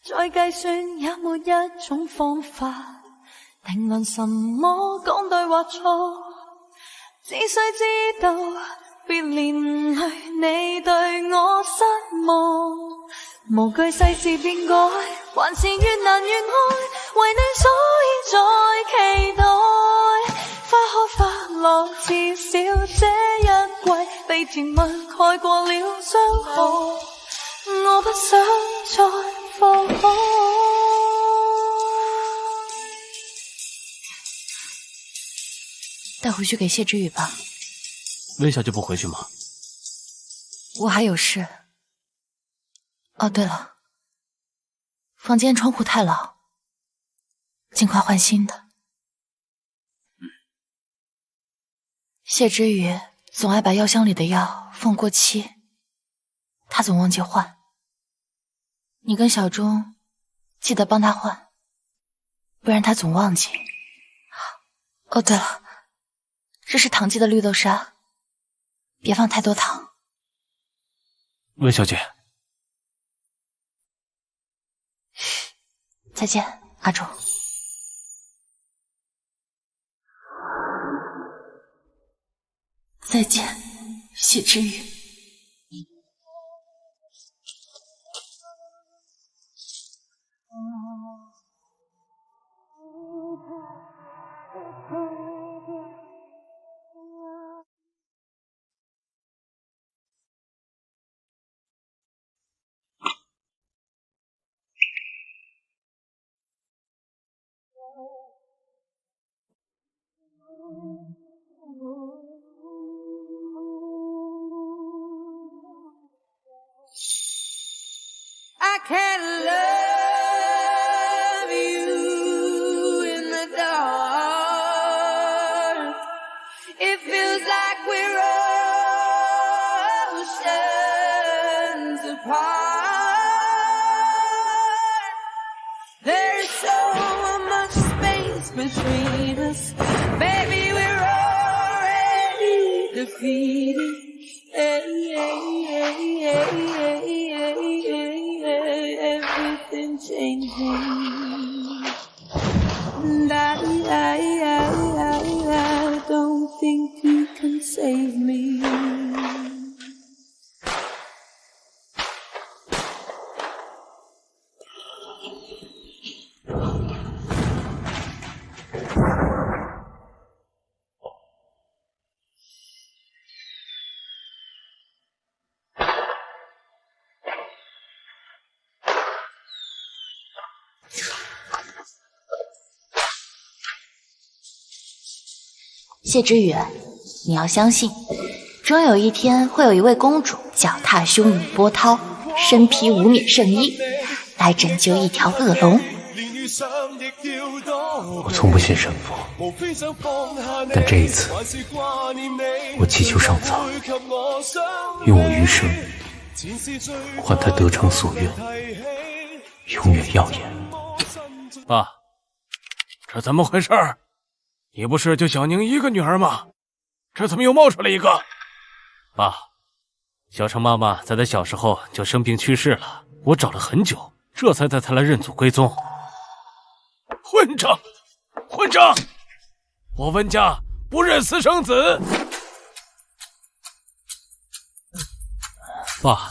再計算也沒一種方法定論什麼講對或錯，只需知道別連累你對我失望，無懼世事變改，還是越難越愛，為你所以再期待。花開花落，至少這一季被甜蜜蓋過了傷害，我不想再放開。带回去给谢之宇吧。温小姐不回去吗？我还有事。哦，对了，房间窗户太老，尽快换新的。谢之宇总爱把药箱里的药放过期，他总忘记换。你跟小钟记得帮他换，不然他总忘记。哦，对了，这是糖剂的绿豆沙，别放太多糖。温小姐，再见，阿忠。再见，谢之宇。I can't love you in the dark. It feels like we're oceans apart. There's so much space between us. Baby, we're already defeated. Everything changing, and I don't think you can save me.谢之宇，你要相信，终有一天会有一位公主脚踏修女波涛，身披无冕圣衣，来拯救一条恶龙。我从不信神佛，但这一次，我祈求上苍，用我余生换他得偿所愿，永远耀眼。爸，这怎么回事？你不是就小宁一个女儿吗？这怎么又冒出来一个？爸，小程妈妈在她小时候就生病去世了，我找了很久，这才带他来认祖归宗。混账！混账！我温家不认私生子。爸，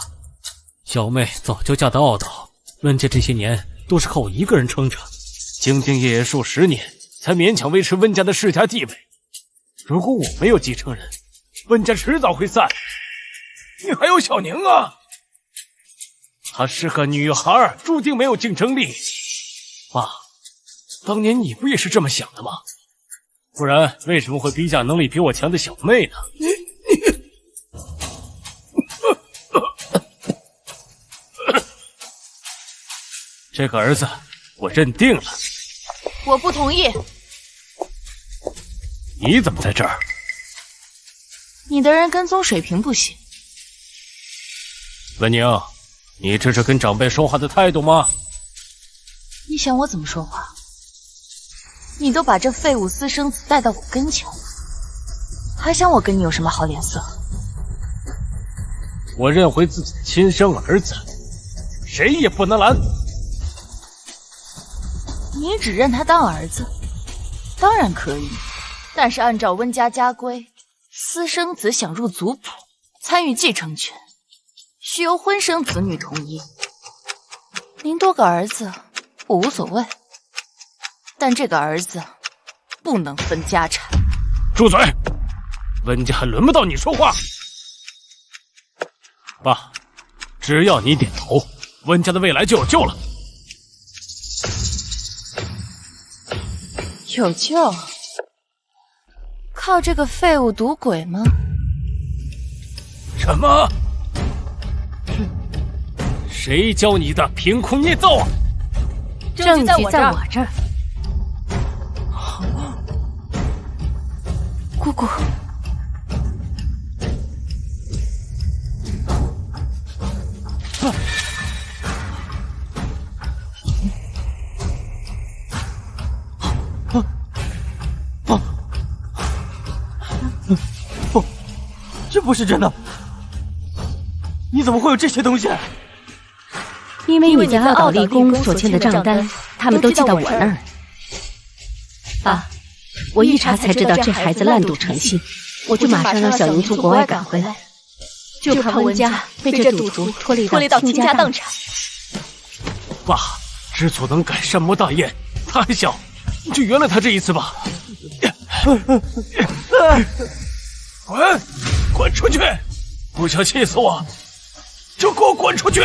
小妹早就嫁到澳岛，温家这些年都是靠我一个人撑着，兢兢业业数10年，才勉强维持温家的世家地位。如果我没有继承人，温家迟早会散。你还有小宁啊，她是个女孩，注定没有竞争力。爸，当年你不也是这么想的吗？不然为什么会逼嫁能力比我强的小妹呢？这个儿子我认定了。我不同意。你怎么在这儿？你的人跟踪水平不行。文宁，你这是跟长辈说话的态度吗？你想我怎么说话？你都把这废物私生子带到我跟前了，还想我跟你有什么好脸色？我认回自己的亲生儿子，谁也不能拦。你只认他当儿子，当然可以，但是按照温家家规，私生子想入族谱参与继承权，需由婚生子女同意。您多个儿子我无所谓，但这个儿子不能分家产。住嘴！温家还轮不到你说话。爸，只要你点头，温家的未来就有救了。有救？靠这个废物赌鬼吗？什么？谁教你的？凭空捏造啊！证据在我这儿。姑姑，不，这不是真的！你怎么会有这些东西？因为你在澳岛立功所欠的账单，他们都寄到我那儿。爸，我一查才知道这孩子烂赌成性，我就马上让小宁从国外赶回来，就怕温家被这赌徒拖累到倾家荡产。爸，知错能改，善莫大焉。他还小，你就原谅他这一次吧。滚！滚出去！不想气死我，就给我滚出去！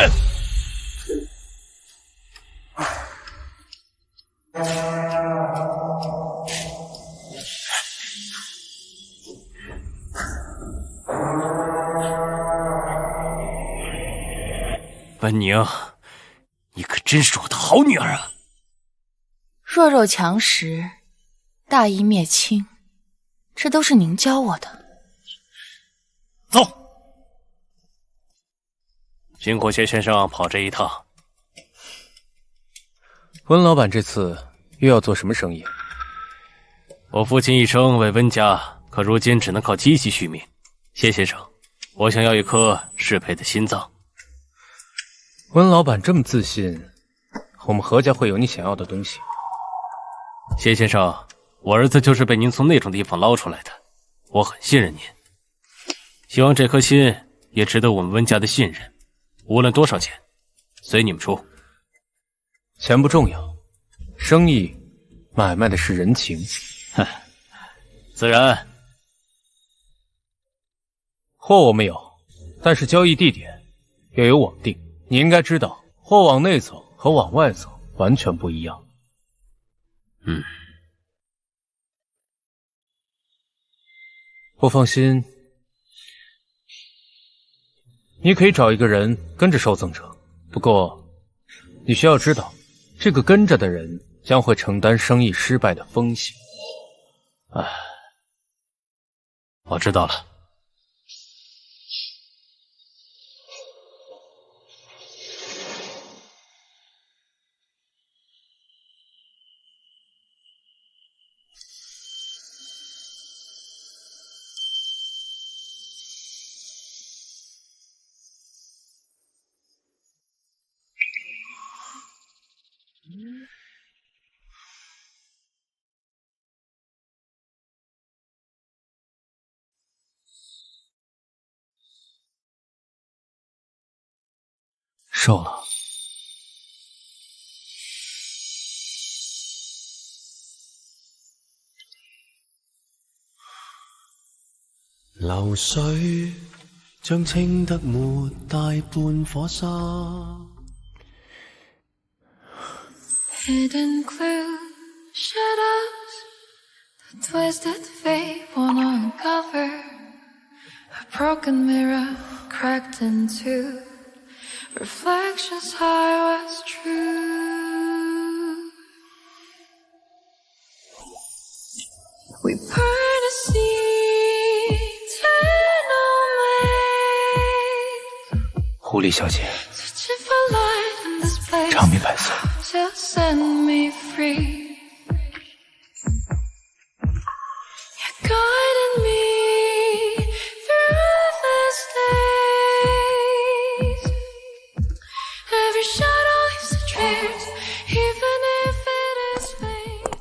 温宁，你可真是我的好女儿啊！弱肉强食，大义灭亲，这都是您教我的。走，辛苦谢先生跑这一趟。温老板这次又要做什么生意？我父亲一生为温家，可如今只能靠机器续命。谢先生，我想要一颗适配的心脏。温老板这么自信，我们何家会有你想要的东西？谢先生，我儿子就是被您从那种地方捞出来的，我很信任您。希望这颗心也值得我们温家的信任。无论多少钱，随你们出。钱不重要，生意买卖的是人情。哼，自然。货我们有，但是交易地点要由我定。你应该知道，货往内走和往外走完全不一样。我放心，你可以找一个人跟着收赠者，不过你需要知道，这个跟着的人将会承担生意失败的风险。唉，我知道了。瘦了。流水將清得沒大半顆沙。Hidden clues, shadows, the twisted fate won't uncover. A broken mirror cracked in two, reflections high was true. We burn a sea, eternal maze. 狐狸小姐， Searching for light in this place. 长命百岁。 Just set me free. You're guiding me through this days. Every shadow leaves a trace, even if it is fake.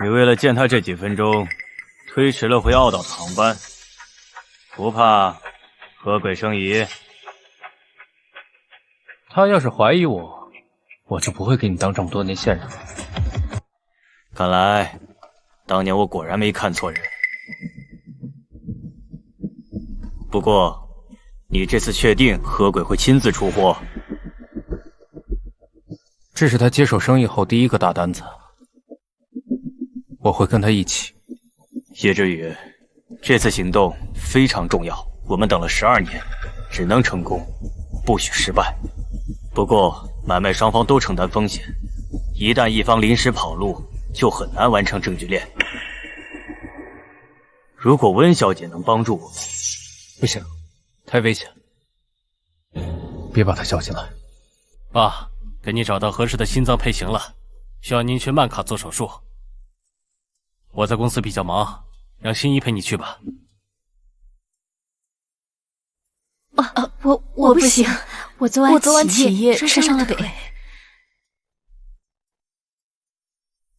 你为了见他这几分钟，推迟了回澳岛的航班，不怕河鬼生疑？他要是怀疑我，我就不会给你当这么多年线人。看来，当年我果然没看错人。不过，你这次确定河鬼会亲自出货？这是他接手生意后第一个大单子，我会跟他一起。叶之宇，这次行动非常重要，我们等了12年，只能成功，不许失败。不过，买卖双方都承担风险，一旦一方临时跑路，就很难完成证据链。如果温小姐能帮助我们，不行，太危险，别把她叫进来。爸，给你找到合适的心脏配型了，需要您去曼卡做手术。我在公司比较忙，让心怡陪你去吧。我不行，我昨晚起夜摔伤了腿。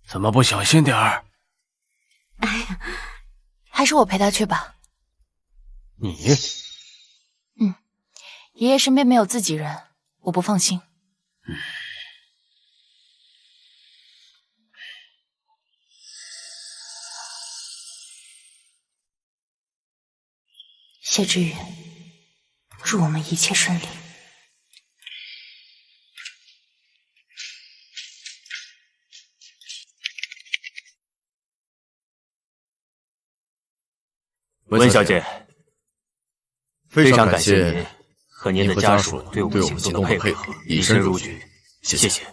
怎么不小心点儿？哎呀，还是我陪他去吧。你？爷爷身边没有自己人，我不放心。谢之宇，祝我们一切顺利。温小姐，非常感谢您和您的家属对我们行动的配合，以身入局，谢谢。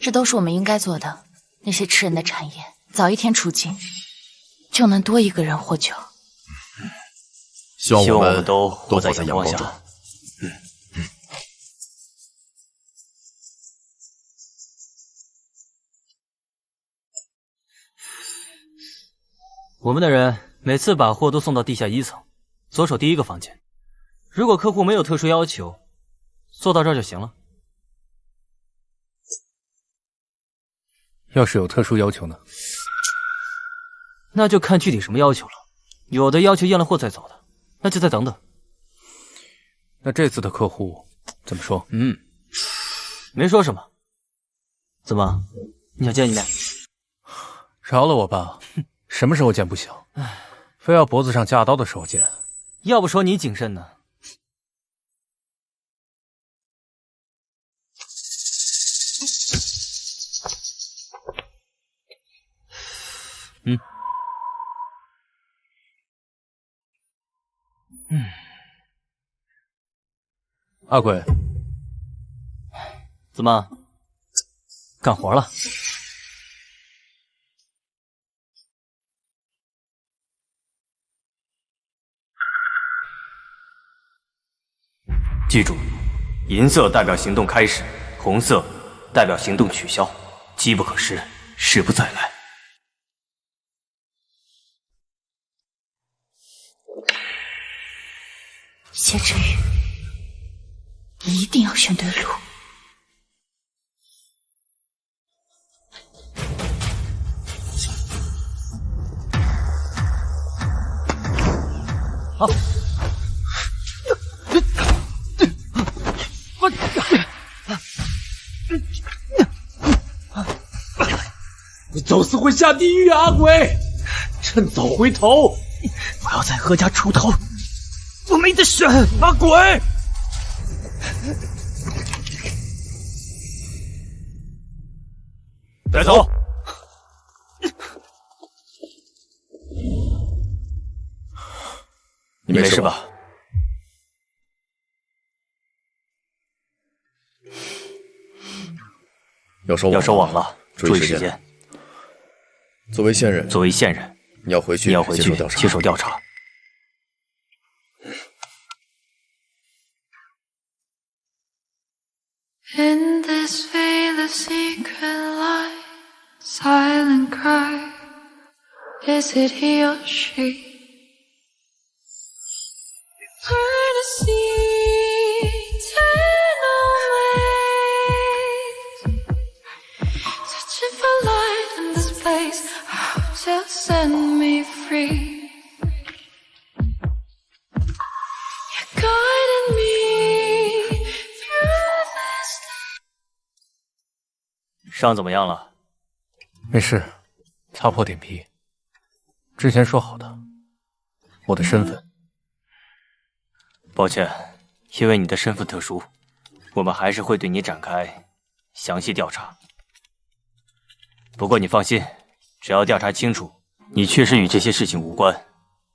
这都是我们应该做的。那些吃人的产业，早一天出境，就能多一个人获救。希望我们都活在阳光中。我们的人每次把货都送到地下1层，左手第一个房间。如果客户没有特殊要求，做到这儿就行了。要是有特殊要求呢？那就看具体什么要求了。有的要求验了货再走的，那就再等等。那这次的客户怎么说？没说什么。怎么，你想见一面？饶了我吧，什么时候见不行？非要脖子上架刀的时候见。要不说你谨慎呢。阿鬼，怎么干活了？记住，银色代表行动开始，红色代表行动取消，机不可失，失不再来。谢之宇，一定要选对路。好。你就是会下地狱啊，阿鬼！趁早回头，不要在何家出头，我没得选。阿鬼！带走。你没事吧？要收网了，注意时间。作为线人，你要回去接受调查。In this veil of secret light, silent cry, is it he or she? Turn to see eternal ways, searching for light in this place. How to set me free? You're guiding me through this. 伤怎么样了？没事，擦破点皮。之前说好的，我的身份。抱歉，因为你的身份特殊，我们还是会对你展开详细调查。不过你放心，只要调查清楚，你确实与这些事情无关，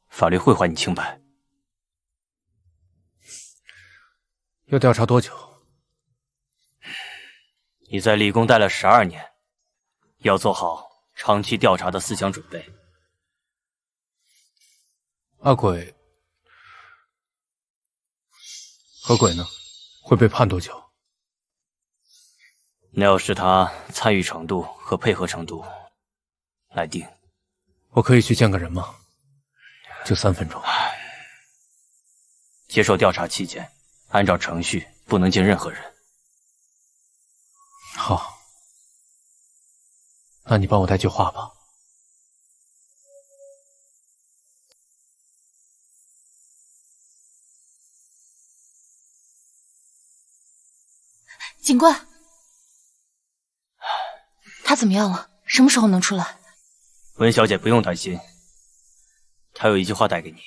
法律会还你清白。要调查多久？你在理工待了12年，要做好长期调查的思想准备。阿鬼和鬼呢？会被判多久？那要视他参与程度和配合程度来定。我可以去见个人吗？就3分钟。接受调查期间，按照程序不能见任何人。好，那你帮我带句话吧。警官，他怎么样了？什么时候能出来？温小姐不用担心，她有一句话带给你。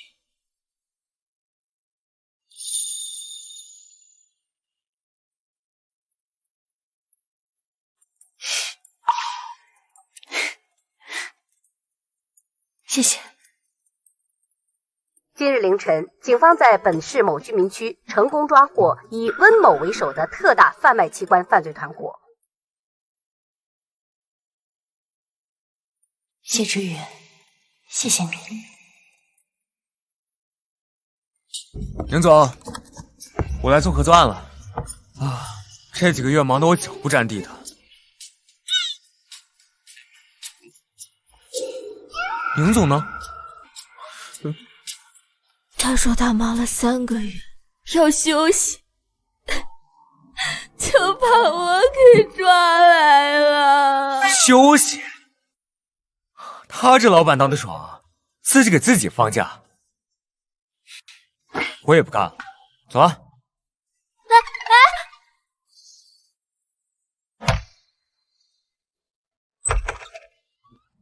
谢谢。今日凌晨，警方在本市某居民区成功抓获以温某为首的特大贩卖器官犯罪团伙。谢之宇，谢谢你。宁总，我来做合作案了。啊，这几个月忙得我脚不沾地的。宁总呢？他说他忙了3个月，要休息，就把我给抓来了。休息？他这老板当的爽啊，自己给自己放假。我也不干了，走啊！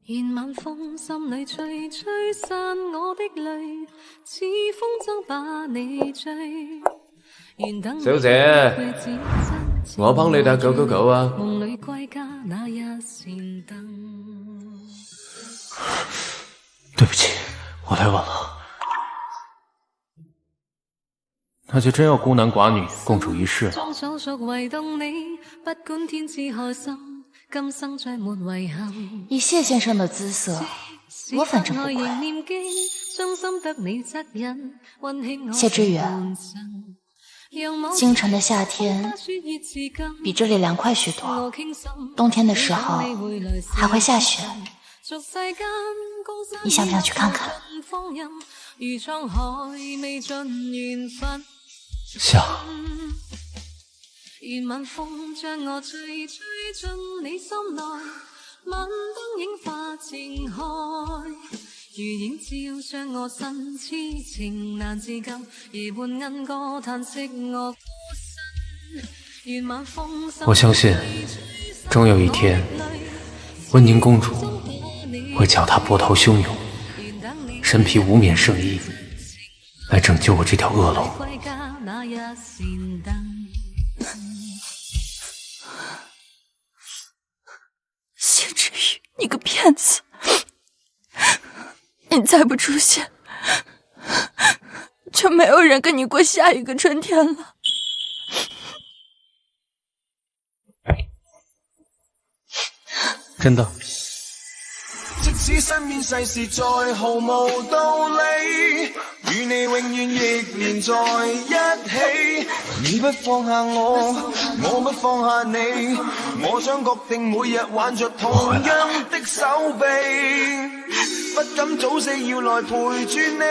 願晚風心裏吹，吹散我的淚，似風箏把你追。願等小姐，我幫你打999啊！夢裏歸家那一扇燈。对不起，我來晚了。那就真要孤男寡女共處一室了。將所屬為動你，不管天知海深。今生再沒遺憾。以謝先生的姿色，我反正不會。謝之宇，京城的夏天比這裡涼快許多，冬天的時候還會下雪。你想不想去看看？想。願晚風將我吹，吹進你心內，晚燈映化情開。如映照上我身，痴情難自禁，而伴銀歌嘆息我孤身。願晚風心。我相信，終有一天，温寧公主會腳踏波濤洶湧，身披無冕聖衣，來拯救我這條惡龍。谢之宇，你个骗子！你再不出现，就没有人跟你过下一个春天了。真的。即使身邊世事再毫無道理，與你永遠亦連在一起。你不放下我，我不放下你，我想確定每日挽着同樣的手臂，不敢早死要來陪住你。